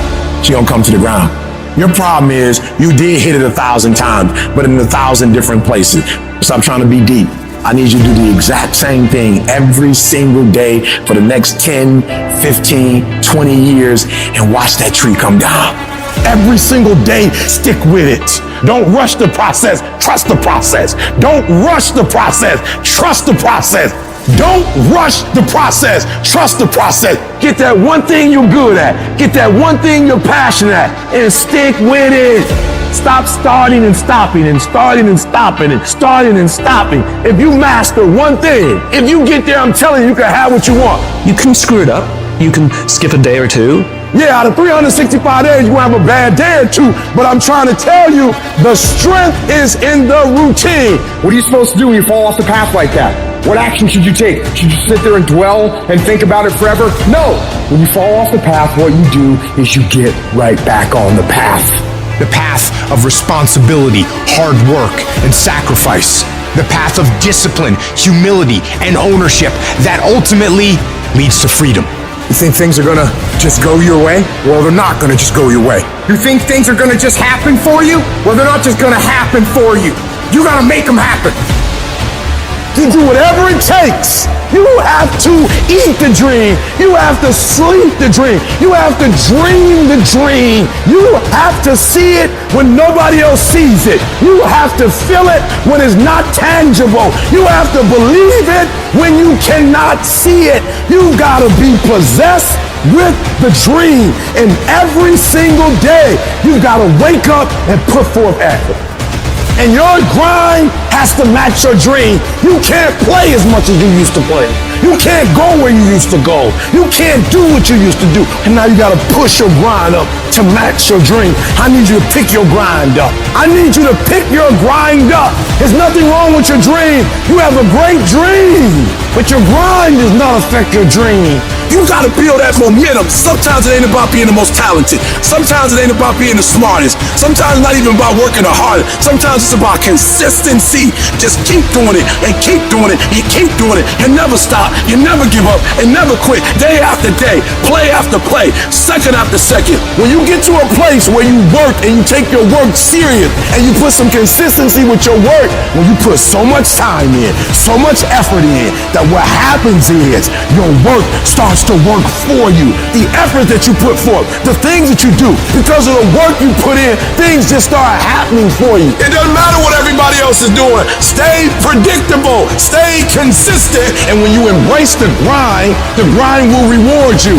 she gonna come to the ground. Your problem is you did hit it 1,000 times, but in 1,000 different places. Stop trying to be deep. I need you to do the exact same thing every single day for the next 10, 15, 20 years and watch that tree come down. Every single day, stick with it. Don't rush the process, trust the process. Don't rush the process, trust the process. Don't rush the process, trust the process. Get that one thing you're good at. Get that one thing you're passionate at and stick with it. Stop starting and stopping and starting and stopping and starting and stopping. If you master one thing, if you get there, I'm telling you, you can have what you want. You can screw it up. You can skip a day or two. Yeah, out of 365 days, you're gonna have a bad day or two, but I'm trying to tell you, the strength is in the routine. What are you supposed to do when you fall off the path like that? What action should you take? Should you sit there and dwell and think about it forever? No! When you fall off the path, what you do is you get right back on the path. The path of responsibility, hard work, and sacrifice. The path of discipline, humility, and ownership that ultimately leads to freedom. You think things are gonna just go your way? Well, they're not gonna just go your way. You think things are gonna just happen for you? Well, they're not just gonna happen for you. You gotta make them happen. You do whatever it takes. You have to eat the dream. You have to sleep the dream. You have to dream the dream. You have to see it when nobody else sees it. You have to feel it when it's not tangible. You have to believe it when you cannot see it. You gotta be possessed with the dream. And every single day, you gotta wake up and put forth effort. And your grind has to match your dream. You can't play as much as you used to play. You can't go where you used to go. You can't do what you used to do. And now you gotta push your grind up to match your dream. I need you to pick your grind up. I need you to pick your grind up. There's nothing wrong with your dream. You have a great dream, but your grind does not affect your dream. You gotta build that momentum. Sometimes it ain't about being the most talented. Sometimes it ain't about being the smartest. Sometimes it's not even about working the hardest. Sometimes it's about consistency. Just keep doing it and keep doing it and keep doing it. You never stop. You never give up and never quit. Day after day, play after play, second after second. When you get to a place where you work and you take your work serious and you put some consistency with your work, when you put so much time in, so much effort in, that what happens is your work starts to work for you. The effort that you put forth, the things that you do, because of the work you put in, things just start happening for you. It doesn't matter what everybody else is doing. Stay predictable, stay consistent, and when you embrace the grind will reward you.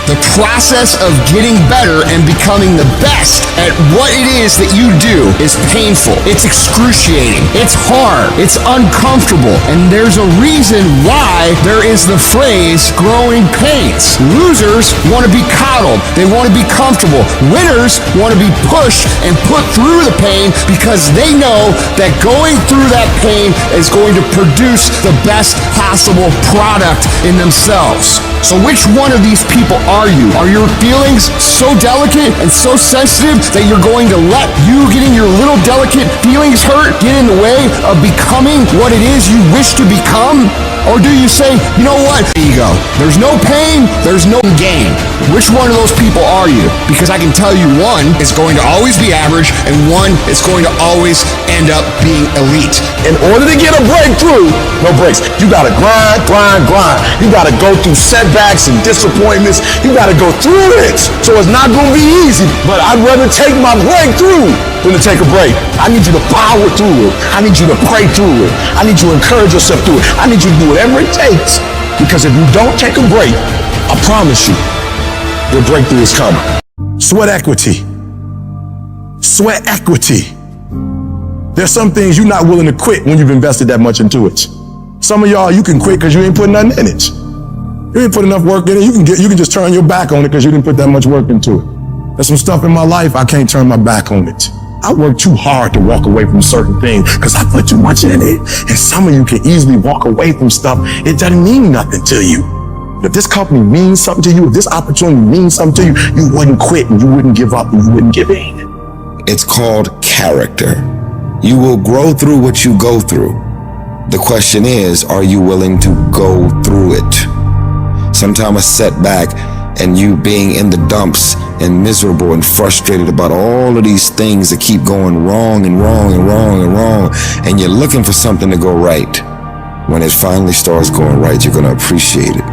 The process of getting better and becoming the best at what it is that you do is painful. It's excruciating. It's hard. It's uncomfortable. And there's a reason why there is the phrase growing pains. Losers want to be coddled. They want to be comfortable. Winners want to be pushed and put through the pain because they know that going through that pain is going to produce the best possible product in themselves. So which one of these people are you? Are your feelings so delicate and so sensitive that you're going to let you getting your little delicate feelings hurt get in the way of becoming what it is you wish to become? Or do you say, you know what, ego, there's no pain, there's no gain? Which one of those people are you? Because I can tell you one is going to always be average and one is going to always end up being elite. In order to get a breakthrough, no breaks. You gotta grind, grind, grind. You gotta go through setbacks and disappointments. You gotta go through it. So it's not gonna be easy, but I'd rather take my breakthrough than to take a break. I need you to power through it. I need you to pray through it. I need you to encourage yourself through it. I need you to do whatever it takes, because if you don't take a break, I promise you, your breakthrough is coming. Sweat equity. Sweat equity. There's some things you're not willing to quit when you've invested that much into it. Some of y'all, you can quit because you ain't putting nothing in it. You ain't put enough work in it. You can just turn your back on it because you didn't put that much work into it. There's some stuff in my life I can't turn my back on it. I work too hard to walk away from certain things because I put too much in it. And some of you can easily walk away from stuff. It doesn't mean nothing to you. If this company means something to you, if this opportunity means something to you, you wouldn't quit and you wouldn't give up and you wouldn't give in. It's called character. You will grow through what you go through. The question is, are you willing to go through it? Sometimes a setback and you being in the dumps and miserable and frustrated about all of these things that keep going wrong and wrong and wrong and wrong, and you're looking for something to go right. When it finally starts going right, you're gonna appreciate it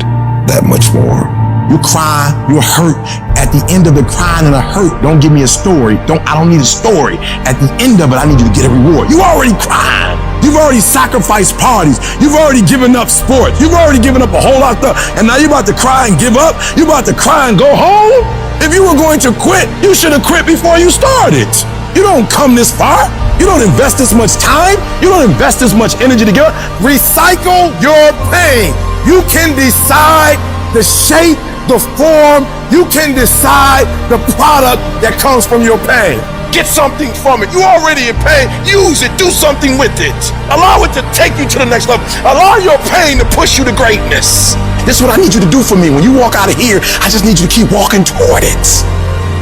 that much more. You cry, you're hurt. At the end of the crying and the hurt, don't give me a story. I don't need a story. At the end of it, I need you to get a reward. You already cried. You've already sacrificed parties. You've already given up sports. You've already given up a whole lot of stuff. And now you're about to cry and give up. You're about to cry and go home. If you were going to quit, you should have quit before you started. You don't come this far. You don't invest this much time. You don't invest this much energy to give up. Recycle your pain. You can decide the shape, the form. You can decide the product that comes from your pain. Get something from it. You already in pain. Use it. Do something with it. Allow it to take you to the next level. Allow your pain to push you to greatness. This is what I need you to do for me. When you walk out of here, I just need you to keep walking toward it.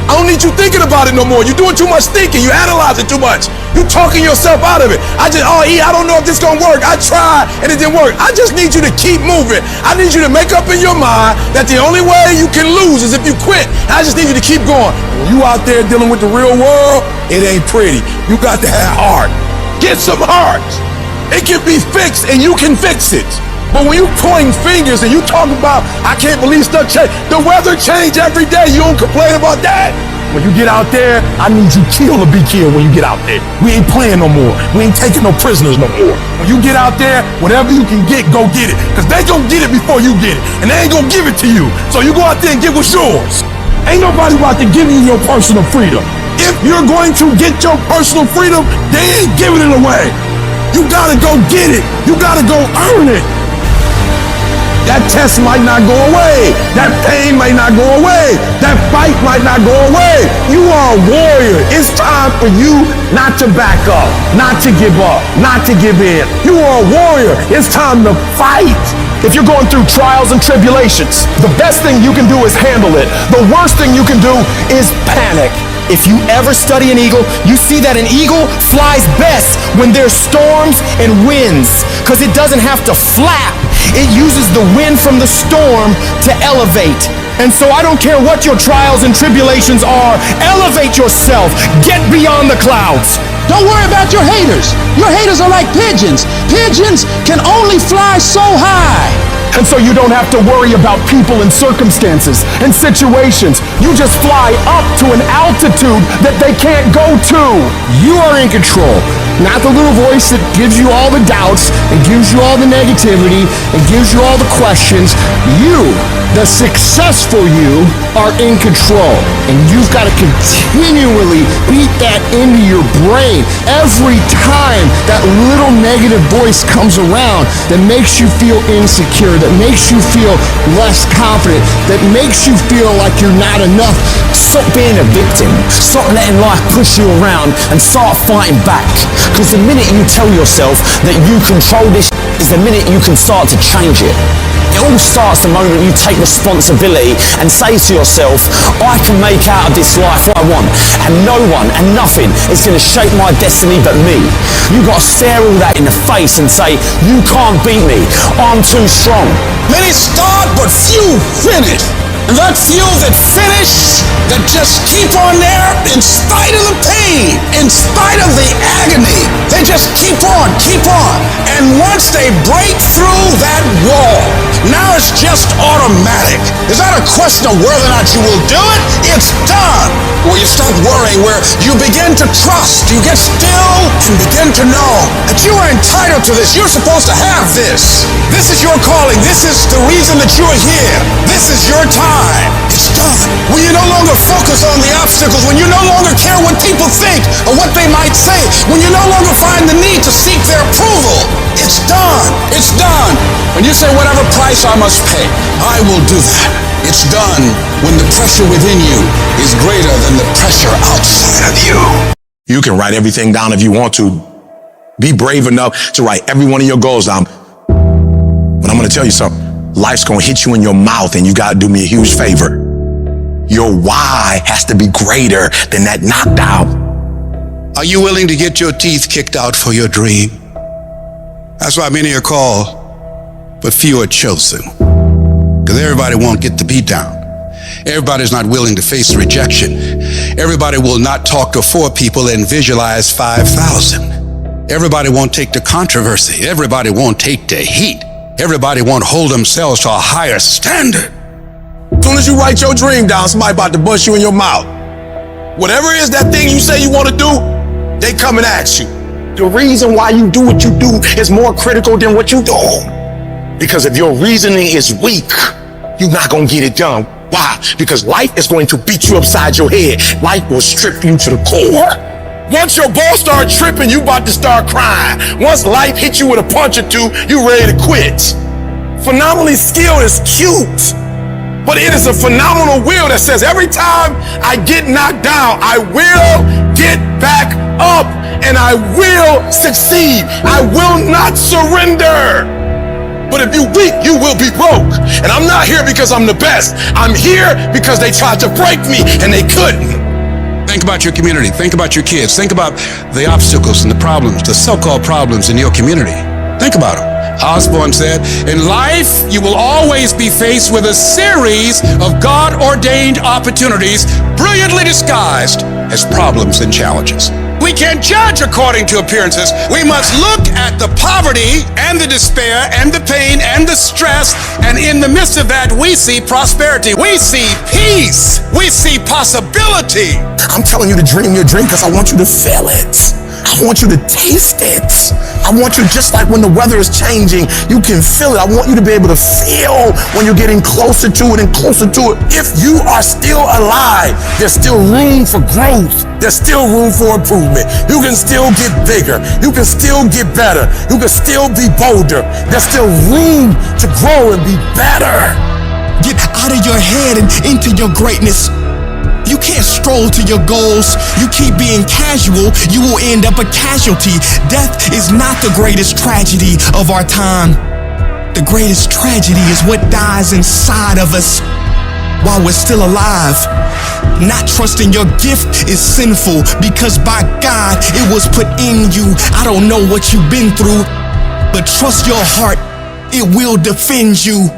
I don't need you thinking about it no more. You're doing too much thinking. You analyze it too much. You're talking yourself out of it. I don't know if this gonna work. I tried and it didn't work. I just need you to keep moving. I need you to make up in your mind that the only way you can lose is if you quit. I just need you to keep going. When you out there dealing with the real world, it ain't pretty. You got to have heart. Get some heart. It can be fixed and you can fix it. But when you pointing fingers and you talking about, I can't believe stuff change. The weather change every day. You don't complain about that. When you get out there, I need you killed or be killed when you get out there. We ain't playing no more. We ain't taking no prisoners no more. When you get out there, whatever you can get, go get it. Because they gonna get it before you get it. And they ain't gonna give it to you. So you go out there and get what's yours. Ain't nobody about to give you your personal freedom. If you're going to get your personal freedom, they ain't giving it away. You gotta go get it. You gotta go earn it. That test might not go away. That pain might not go away. That fight might not go away. You are a warrior. It's time for you not to back up, not to give up, not to give in. You are a warrior. It's time to fight. If you're going through trials and tribulations, the best thing you can do is handle it. The worst thing you can do is panic. If you ever study an eagle, you see that an eagle flies best when there's storms and winds, because it doesn't have to flap. It uses the wind from the storm to elevate. And so I don't care what your trials and tribulations are, elevate yourself, get beyond the clouds. Don't worry about your haters. Your haters are like pigeons. Pigeons can only fly so high. And so you don't have to worry about people and circumstances and situations. You just fly up to an altitude that they can't go to. You are in control. Not the little voice that gives you all the doubts and gives you all the negativity and gives you all the questions. You, the successful you, are in control. And you've got to continually beat that into your brain every time that little negative voice comes around that makes you feel insecure, that makes you feel less confident, that makes you feel like you're not enough. Stop being a victim. Stop letting life push you around and start fighting back. Because the minute you tell yourself that you control this is the minute you can start to change it. It all starts the moment you take responsibility and say to yourself, I can make out of this life what I want, and no one and nothing is going to shape my destiny but me. You got to stare all that in the face and say, you can't beat me, I'm too strong. Many start, but few finish. And that few that finish, that just keep on there in spite of the pain, in spite of the agony, they just keep on. And once they break through that wall, now it's just automatic. It's not a question of whether or not you will do it, it's done. Where you stop worrying, where you begin to trust, you get still and begin to know that you are entitled to this, you're supposed to have this. This is your calling, this is the reason that you are here, this is your time. It's done. When you no longer focus on the obstacles, when you no longer care what people think or what they might say, when you no longer find the need to seek their approval, it's done. It's done. When you say whatever price I must pay, I will do that. It's done when the pressure within you is greater than the pressure outside of you. You can write everything down if you want to. Be brave enough to write every one of your goals down. But I'm going to tell you something. Life's going to hit you in your mouth and you got to do me a huge favor. Your why has to be greater than that knockdown. Are you willing to get your teeth kicked out for your dream? That's why many are called, but few are chosen. Because because everybody won't get the beat down. Everybody's not willing to face rejection. Everybody will not talk to 4 people and visualize 5,000. Everybody won't take the controversy. Everybody won't take the heat. Everybody won't hold themselves to a higher standard. As soon as you write your dream down, somebody about to bust you in your mouth. Whatever it is that thing you say you want to do, they coming at you. The reason why you do what you do is more critical than what you do. Because if your reasoning is weak, you're not going to get it done. Why? Because life is going to beat you upside your head. Life will strip you to the core. Once your ball start tripping, you about to start crying. Once life hits you with a punch or two, you ready to quit. Phenomenally skilled is cute, but it is a phenomenal will that says every time I get knocked down, I will get back up and I will succeed. I will not surrender. But if you're weak, you will be broke. And I'm not here because I'm the best. I'm here because they tried to break me and they couldn't. Think about your community. Think about your kids. Think about the obstacles and the problems, the so-called problems in your community. Think about them. Osborne said, in life, you will always be faced with a series of God-ordained opportunities brilliantly disguised as problems and challenges. We can't judge according to appearances. We must look at the poverty and the despair and the pain and the stress, and in the midst of that, we see prosperity. We see peace. We see possibility. I'm telling you to dream your dream because I want you to feel it. I want you to taste it. I want you, just like when the weather is changing, you can feel it. I want you to be able to feel when you're getting closer to it and closer to it. If you are still alive, there's still room for growth. There's still room for improvement. You can still get bigger. You can still get better. You can still be bolder. There's still room to grow and be better. Get out of your head and into your greatness. You can't stroll to your goals. You keep being casual, you will end up a casualty. Death is not the greatest tragedy of our time. The greatest tragedy is what dies inside of us while we're still alive. Not trusting your gift is sinful because by God it was put in you. I don't know what you've been through, but trust your heart, it will defend you.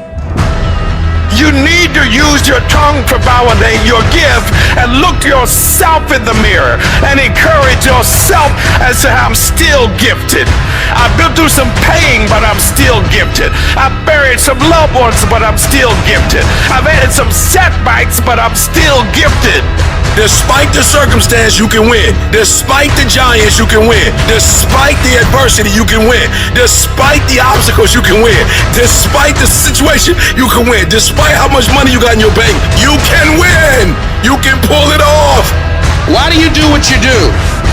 You need to use your tongue to validate your gift and look yourself in the mirror and encourage yourself as to I'm still gifted. I've been through some pain, but I'm still gifted. I've buried some loved ones, but I'm still gifted. I've had some setbacks, but I'm still gifted. Despite the circumstance, you can win. Despite the giants, you can win. Despite the adversity, you can win. Despite the obstacles, you can win. Despite the situation, you can win. Despite how much money you got in your bank, you can win. You can pull it off. Why do you do what you do?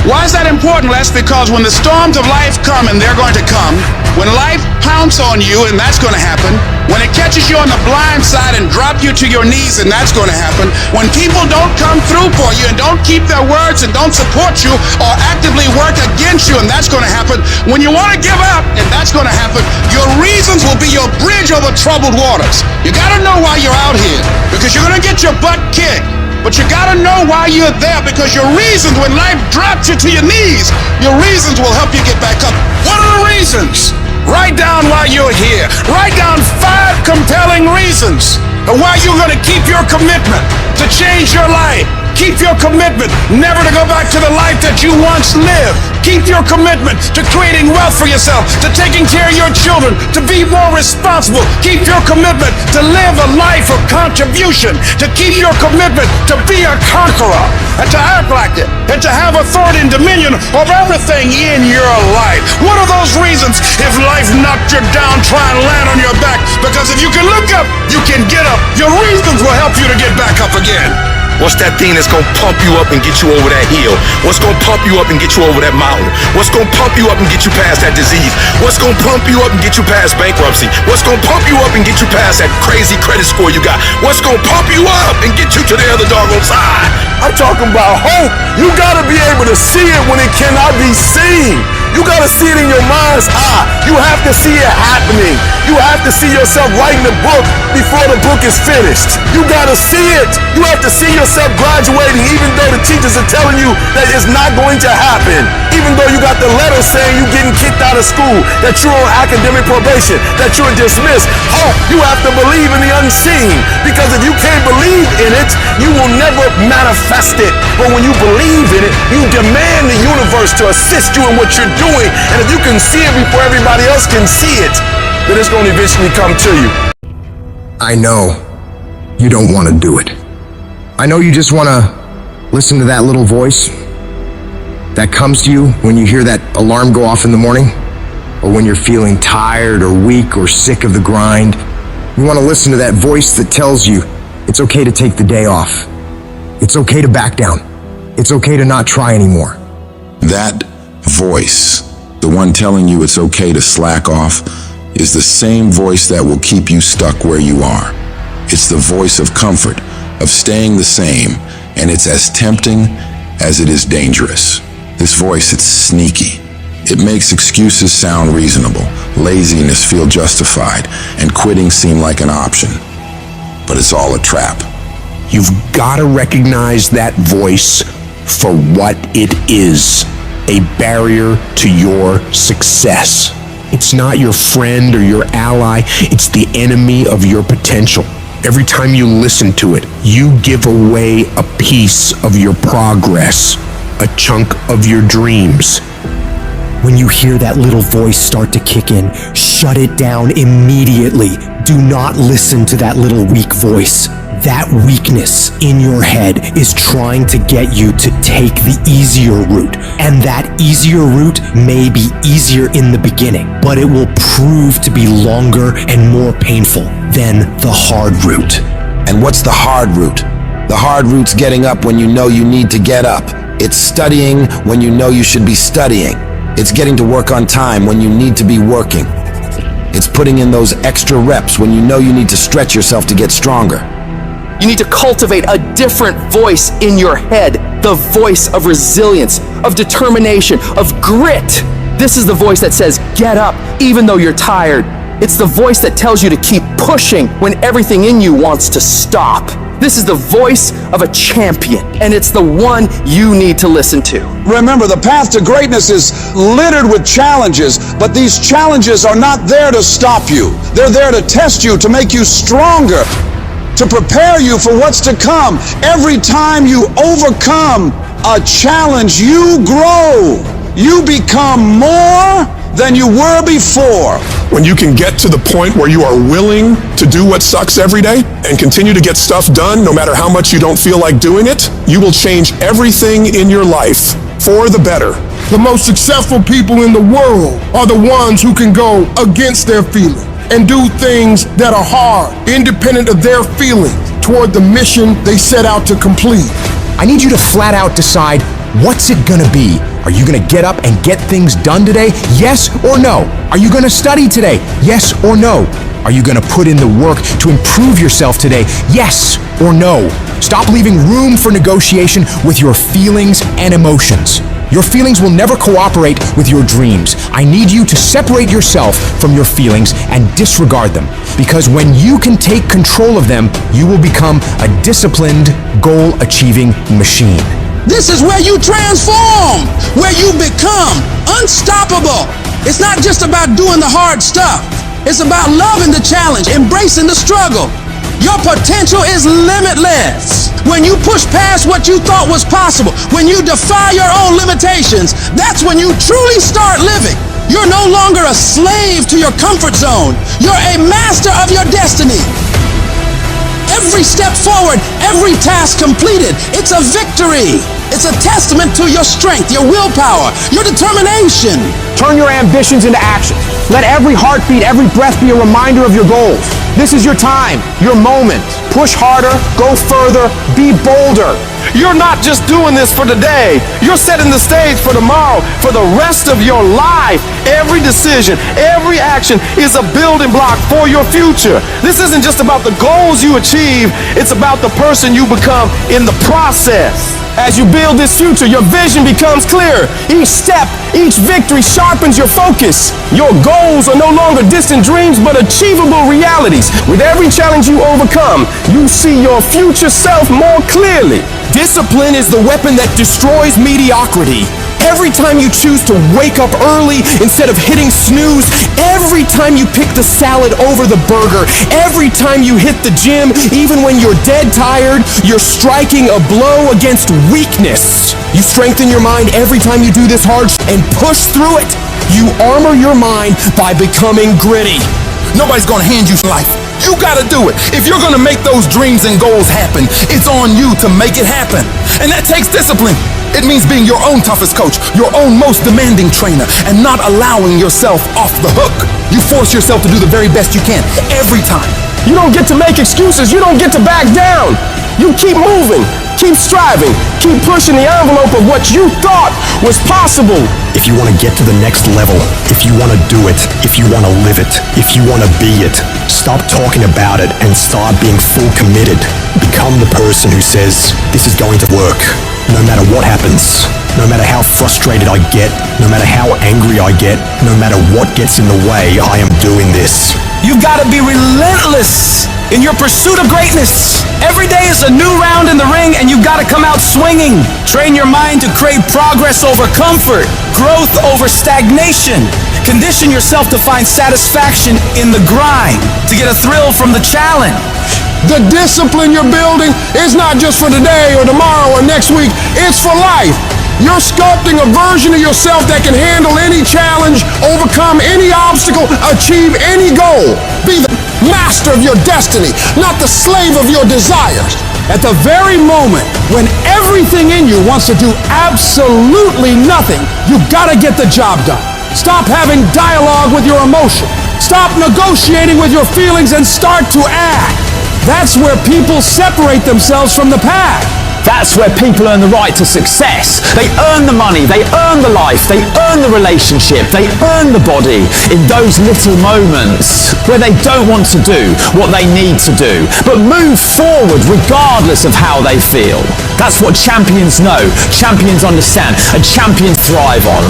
Why is that important, Les? Because when the storms of life come, and they're going to come, when life pounces on you, and that's going to happen, when it catches you on the blind side and drop you to your knees, and that's going to happen, when people don't come through for you and don't keep their words and don't support you or actively work against you, and that's going to happen, when you want to give up, and that's going to happen, your reasons will be your bridge over troubled waters. You got to know why you're out here, because you're going to get your butt kicked. But you gotta know why you're there, because your reasons, when life drops you to your knees, your reasons will help you get back up. What are the reasons? Write down why you're here. Write down 5 compelling reasons of why you're gonna keep your commitment to change your life. Keep your commitment never to go back to the life that you once lived. Keep your commitment to creating wealth for yourself, to taking care of your children, to be more responsible. Keep your commitment to live a life of contribution, to keep your commitment to be a conqueror, and to act like it, and to have authority and dominion of everything in your life. What are those reasons if life knocked you down, try and land on your back? Because if you can look up, you can get up. Your reasons will help you to get back up again. What's that thing that's gonna pump you up and get you over that hill? What's gonna pump you up and get you over that mountain? What's gonna pump you up and get you past that disease? What's gonna pump you up and get you past bankruptcy? What's gonna pump you up and get you past that crazy credit score you got? What's gonna pump you up and get you to the other doggone side? I'm talking about hope. You gotta be able to see it when it cannot be seen. You gotta see it in your mind's eye. You have to see it happening. You have to see yourself writing the book before the book is finished. You gotta see it. You have to see yourself graduating even though the teachers are telling you that it's not going to happen. Even though you got the letter saying you're getting kicked out of school, that you're on academic probation, that you're dismissed. Hope, you have to believe in the unseen. Because if you can't believe in it, you will never manifest it. But when you believe in it, you demand the universe to assist you in what you're doing. And if you can see it before everybody else can see it, then it's going to eventually come to you. I know you don't want to do it. I know you just want to listen to that little voice that comes to you when you hear that alarm go off in the morning, or when you're feeling tired or weak or sick of the grind. You want to listen to that voice that tells you it's okay to take the day off. It's okay to back down. It's okay to not try anymore. That voice, the one telling you it's okay to slack off, is the same voice that will keep you stuck where you are. It's the voice of comfort, of staying the same, and it's as tempting as it is dangerous. This voice, it's sneaky. It makes excuses sound reasonable, laziness feel justified, and quitting seem like an option. But it's all a trap. You've got to recognize that voice for what it is, a barrier to your success. It's not your friend or your ally, it's the enemy of your potential. Every time you listen to it, you give away a piece of your progress, a chunk of your dreams. When you hear that little voice start to kick in, shut it down immediately. Do not listen to that little weak voice. That weakness in your head is trying to get you to take the easier route. And that easier route may be easier in the beginning, but it will prove to be longer and more painful than the hard route. And what's the hard route? The hard route's getting up when you know you need to get up. It's studying when you know you should be studying. It's getting to work on time when you need to be working. It's putting in those extra reps when you know you need to stretch yourself to get stronger. You need to cultivate a different voice in your head, the voice of resilience, of determination, of grit. This is the voice that says, get up, even though you're tired. It's the voice that tells you to keep pushing when everything in you wants to stop. This is the voice of a champion, and it's the one you need to listen to. Remember, the path to greatness is littered with challenges, but these challenges are not there to stop you. They're there to test you, to make you stronger, to prepare you for what's to come. Every time you overcome a challenge, you grow. You become more than you were before. When you can get to the point where you are willing to do what sucks every day and continue to get stuff done no matter how much you don't feel like doing it, you will change everything in your life for the better. The most successful people in the world are the ones who can go against their feelings and do things that are hard, independent of their feelings, toward the mission they set out to complete. I need you to flat out decide, what's it gonna be? Are you gonna get up and get things done today? Yes or no? Are you gonna study today? Yes or no? Are you gonna put in the work to improve yourself today? Yes or no? Stop leaving room for negotiation with your feelings and emotions. Your feelings will never cooperate with your dreams. I need you to separate yourself from your feelings and disregard them. Because when you can take control of them, you will become a disciplined, goal-achieving machine. This is where you transform, where you become unstoppable. It's not just about doing the hard stuff. It's about loving the challenge, embracing the struggle. Your potential is limitless. When you push past what you thought was possible, when you defy your own limitations, that's when you truly start living. You're no longer a slave to your comfort zone. You're a master of your destiny. Every step forward, every task completed, it's a victory. It's a testament to your strength, your willpower, your determination. Turn your ambitions into action. Let every heartbeat, every breath be a reminder of your goals. This is your time, your moment. Push harder, go further, be bolder. You're not just doing this for today. You're setting the stage for tomorrow, for the rest of your life. Every decision, every action is a building block for your future. This isn't just about the goals you achieve, it's about the person you become in the process. As you build this future, your vision becomes clear. Each step, each victory sharpens your focus. Your goals are no longer distant dreams, but achievable realities. With every challenge you overcome, you see your future self more clearly. Discipline is the weapon that destroys mediocrity. Every time you choose to wake up early instead of hitting snooze, every time you pick the salad over the burger, every time you hit the gym, even when you're dead tired, you're striking a blow against weakness. You strengthen your mind every time you do this hard and push through it. You armor your mind by becoming gritty. Nobody's gonna hand you life. You gotta do it. If you're gonna make those dreams and goals happen, it's on you to make it happen. And that takes discipline. It means being your own toughest coach, your own most demanding trainer, and not allowing yourself off the hook. You force yourself to do the very best you can, every time. You don't get to make excuses. You don't get to back down. You keep moving, keep striving, keep pushing the envelope of what you thought was possible. If you want to get to the next level, if you want to do it, if you want to live it, if you want to be it, stop talking about it and start being full committed. Become the person who says, this is going to work. No matter what happens, no matter how frustrated I get, no matter how angry I get, no matter what gets in the way, I am doing this. You've got to be relentless in your pursuit of greatness. Every day is a new round in the ring and you've got to come out swinging. Train your mind to crave progress over comfort, growth over stagnation. Condition yourself to find satisfaction in the grind, to get a thrill from the challenge. The discipline you're building is not just for today or tomorrow or next week, it's for life. You're sculpting a version of yourself that can handle any challenge, overcome any obstacle, achieve any goal. Be the master of your destiny, not the slave of your desires. At the very moment when everything in you wants to do absolutely nothing, you've got to get the job done. Stop having dialogue with your emotion. Stop negotiating with your feelings and start to act. That's where people separate themselves from the pack. That's where people earn the right to success. They earn the money, they earn the life, they earn the relationship, they earn the body in those little moments where they don't want to do what they need to do, but move forward regardless of how they feel. That's what champions know, champions understand, and champions thrive on.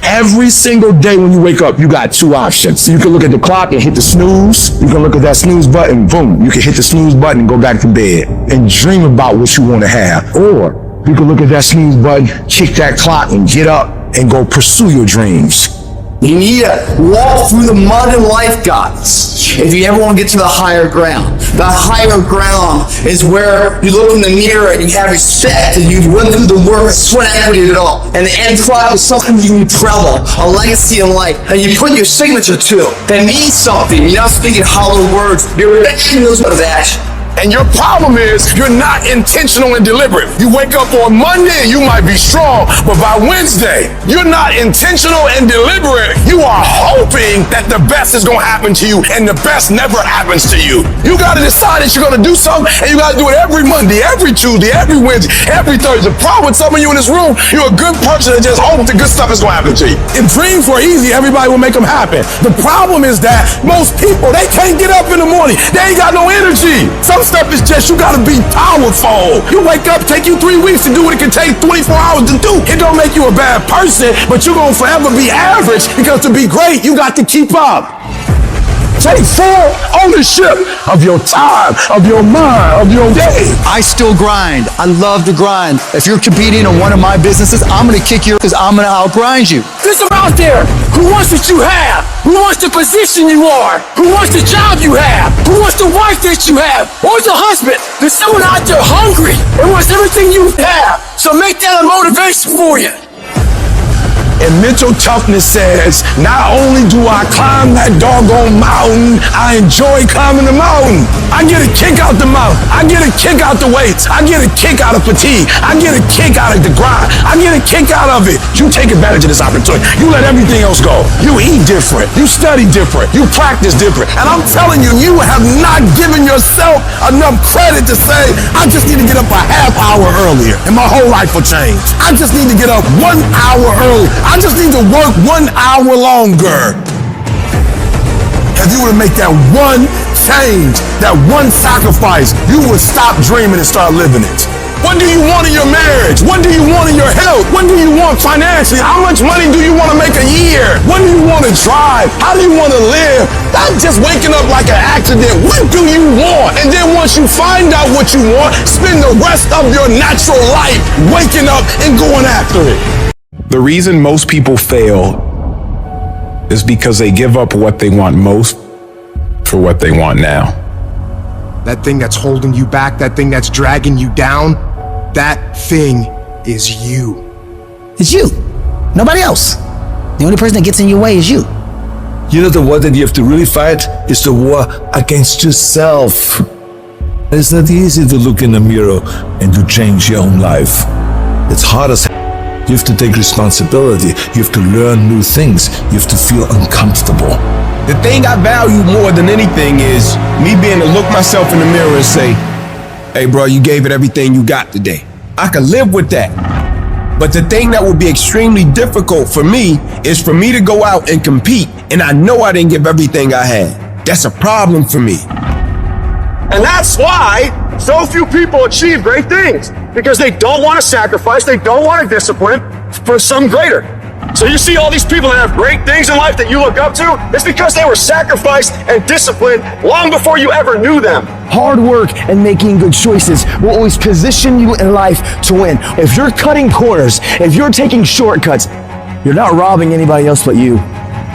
Every single day when you wake up, you got two options. You can look at the clock and hit the snooze. You can look at that snooze button, boom. You can hit the snooze button and go back to bed and dream about what you want to have. Or you can look at that snooze button, kick that clock and get up and go pursue your dreams. You need to walk through the mud in life, guys, if you ever want to get to the higher ground. The higher ground is where you look in the mirror and you have respect and you run through the work, sweat equity at it all. And the end product is something you can be proud of, a legacy in life, and you put your signature to it. That means something. You're not speaking hollow words. You're making those words of action. And your problem is you're not intentional and deliberate. You wake up on Monday and you might be strong, but by Wednesday, you're not intentional and deliberate. You are hoping that the best is gonna happen to you, and the best never happens to you. You gotta decide that you're gonna do something, and you gotta do it every Monday, every Tuesday, every Wednesday, every Thursday. The problem with some of you in this room, you're a good person that just hopes the good stuff is gonna happen to you. If dreams were easy, everybody would make them happen. The problem is that most people, they can't get up in the morning. They ain't got no energy. Some stuff is just, you gotta be powerful. You wake up, take you 3 weeks to do what it can take 24 hours to do. It don't make you a bad person, but you're gonna forever be average, because to be great, you got to keep up. Take full ownership of your time, of your mind, of your day. I still grind. I love to grind. If you're competing in one of my businesses, I'm going to kick you because I'm going to outgrind you. There's some out there who wants what you have, who wants the position you are, who wants the job you have, who wants the wife that you have, or the husband. There's someone out there hungry and wants everything you have. So make that a motivation for you. And mental toughness says, not only do I climb that doggone mountain, I enjoy climbing the mountain. I get a kick out the mountain. I get a kick out the weights. I get a kick out of fatigue. I get a kick out of the grind. I get a kick out of it. You take advantage of this opportunity. You let everything else go. You eat different. You study different. You practice different. And I'm telling you, you have not given yourself enough credit to say, I just need to get up a half hour earlier and my whole life will change. I just need to get up 1 hour early. I just need to work 1 hour longer. If you were to make that one change, that one sacrifice, you would stop dreaming and start living it. What do you want in your marriage? What do you want in your health? What do you want financially? How much money do you want to make a year? What do you want to drive? How do you want to live? Not just waking up like an accident. What do you want? And then once you find out what you want, spend the rest of your natural life waking up and going after it. The reason most people fail is because they give up what they want most for what they want now. That thing that's holding you back, that thing that's dragging you down, that thing is you. It's you. Nobody else. The only person that gets in your way is you. You know, the war that you have to really fight is the war against yourself. It's not easy to look in the mirror and to change your own life. It's hard as hell. You have to take responsibility. You have to learn new things. You have to feel uncomfortable. The thing I value more than anything is me being able to look myself in the mirror and say, hey bro, you gave it everything you got today. I can live with that. But the thing that would be extremely difficult for me is for me to go out and compete and I know I didn't give everything I had. That's a problem for me. And that's why so few people achieve great things, because they don't want to sacrifice, they don't want to discipline for some greater. So you see all these people that have great things in life that you look up to, it's because they were sacrificed and disciplined long before you ever knew them. Hard work and making good choices will always position you in life to win. If you're cutting corners, if you're taking shortcuts, you're not robbing anybody else but you.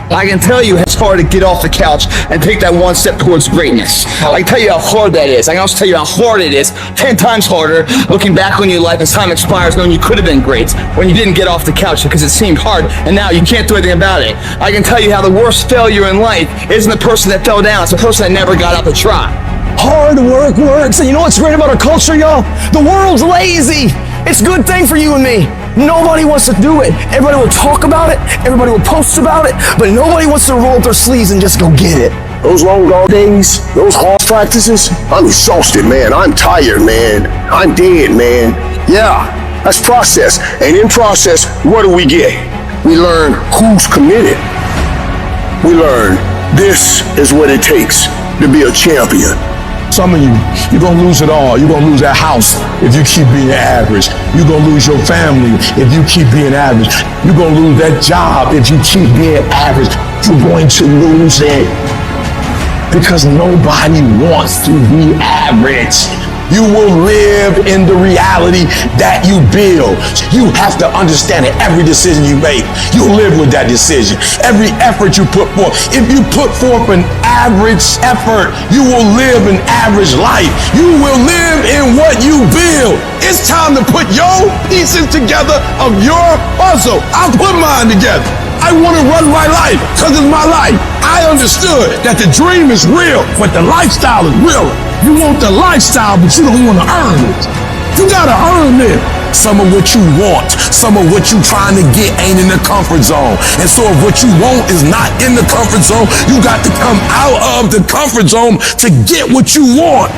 I can tell you it's hard to get off the couch and take that one step towards greatness. I can tell you how hard that is. I can also tell you how hard it is, 10 times harder, looking back on your life as time expires, knowing you could have been great when you didn't get off the couch because it seemed hard and now you can't do anything about it. I can tell you how the worst failure in life isn't the person that fell down, it's the person that never got up to try. Hard work works, and you know what's great about our culture, y'all? The world's lazy. It's a good thing for you and me. Nobody wants to do it. Everybody will talk about it, everybody will post about it, but nobody wants to roll up their sleeves and just go get it. Those long dog days, those hard practices, I'm exhausted, man. I'm tired, man. I'm dead, man. Yeah, that's process. And in process, what do we get? We learn who's committed. We learn this is what it takes to be a champion. Some of you, you're gonna lose it all. You're gonna lose that house if you keep being average. You're gonna lose your family if you keep being average. You're gonna lose that job if you keep being average. You're going to lose it because nobody wants to be average. You will live in the reality that you build. You have to understand that every decision you make, you live with that decision. Every effort you put forth. If you put forth an average effort, you will live an average life. You will live in what you build. It's time to put your pieces together of your puzzle. I'll put mine together. I want to run my life because it's my life. I understood that the dream is real, but the lifestyle is realer. You want the lifestyle, but you don't want to earn it. You gotta earn it. Some of what you want, some of what you trying to get ain't in the comfort zone. And so if what you want is not in the comfort zone, you got to come out of the comfort zone to get what you want.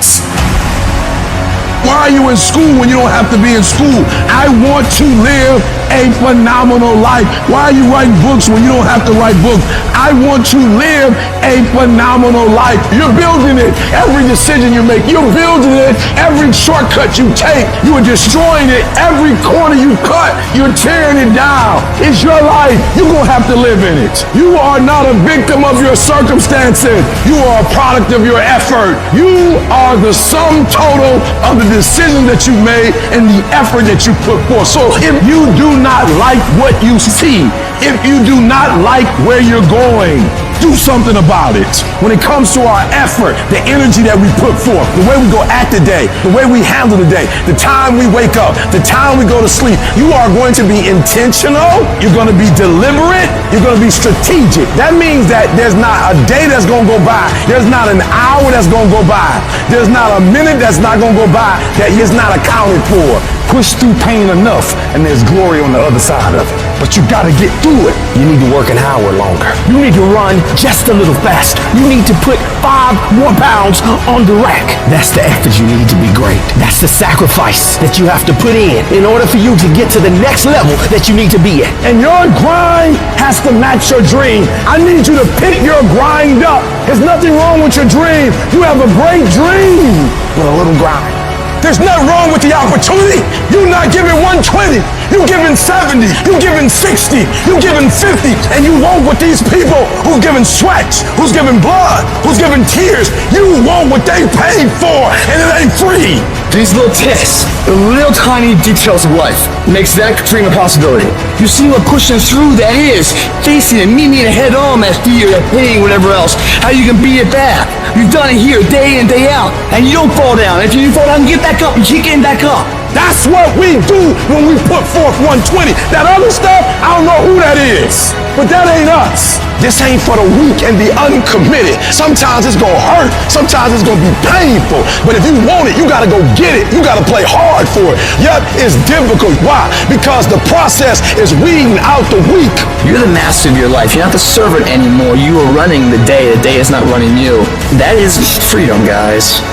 Why are you in school when you don't have to be in school? I want to live a phenomenal life. Why are you writing books when you don't have to write books? I want to live a phenomenal life. You're building it. Every decision you make, you're building it. Every shortcut you take, you are destroying it. Every corner you cut, you're tearing it down. It's your life. You're going to have to live in it. You are not a victim of your circumstances. You are a product of your effort. You are the sum total of the decision that you made and the effort that you put forth. So if you do not like what you see, if you do not like where you're going, do something about it. When it comes to our effort, the energy that we put forth, the way we go at the day, the way we handle the day, the time we wake up, the time we go to sleep, you are going to be intentional, you're going to be deliberate, you're going to be strategic. That means that there's not a day that's going to go by, there's not an hour that's going to go by, there's not a minute that's not going to go by that is not accounted for. Push through pain enough, and there's glory on the other side of it. But you gotta get through it. You need to work an hour longer. You need to run just a little faster. You need to put 5 more pounds on the rack. That's the effort you need to be great. That's the sacrifice that you have to put in order for you to get to the next level that you need to be at. And your grind has to match your dream. I need you to pick your grind up. There's nothing wrong with your dream. You have a great dream, but a little grind. There's nothing wrong with the opportunity. You're not giving 120. You're giving 70. You're giving 60. You're giving 50. And you want what these people who's giving sweat, who's giving blood, who's giving tears, you want what they paid for, and it ain't free. These little tests, the little tiny details of life, makes that dream a possibility. You see what pushing through that is, facing it, meeting it head on, that fear, that pain, whatever else, how you can beat it back. You've done it here day in, day out, and you don't fall down. If you fall down, get back up and keep getting back up. That's what we do when we put forth 120. That other stuff, I don't know who that is, but that ain't us. This ain't for the weak and the uncommitted. Sometimes it's gonna hurt, sometimes it's gonna be painful, but if you want it, you gotta go get it. You gotta play hard for it. Yep, it's difficult. Why? Because the process is weeding out the weak. You're the master of your life. You're not the servant anymore. You are running the day is not running you. That is freedom, guys.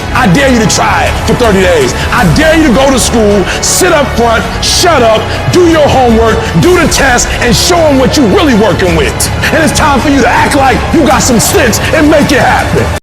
I dare you to try it for 30 days. I dare you to go to school, sit up front, shut up, do your homework, do the test, and show them what you're really working with. And it's time for you to act like you got some sense and make it happen.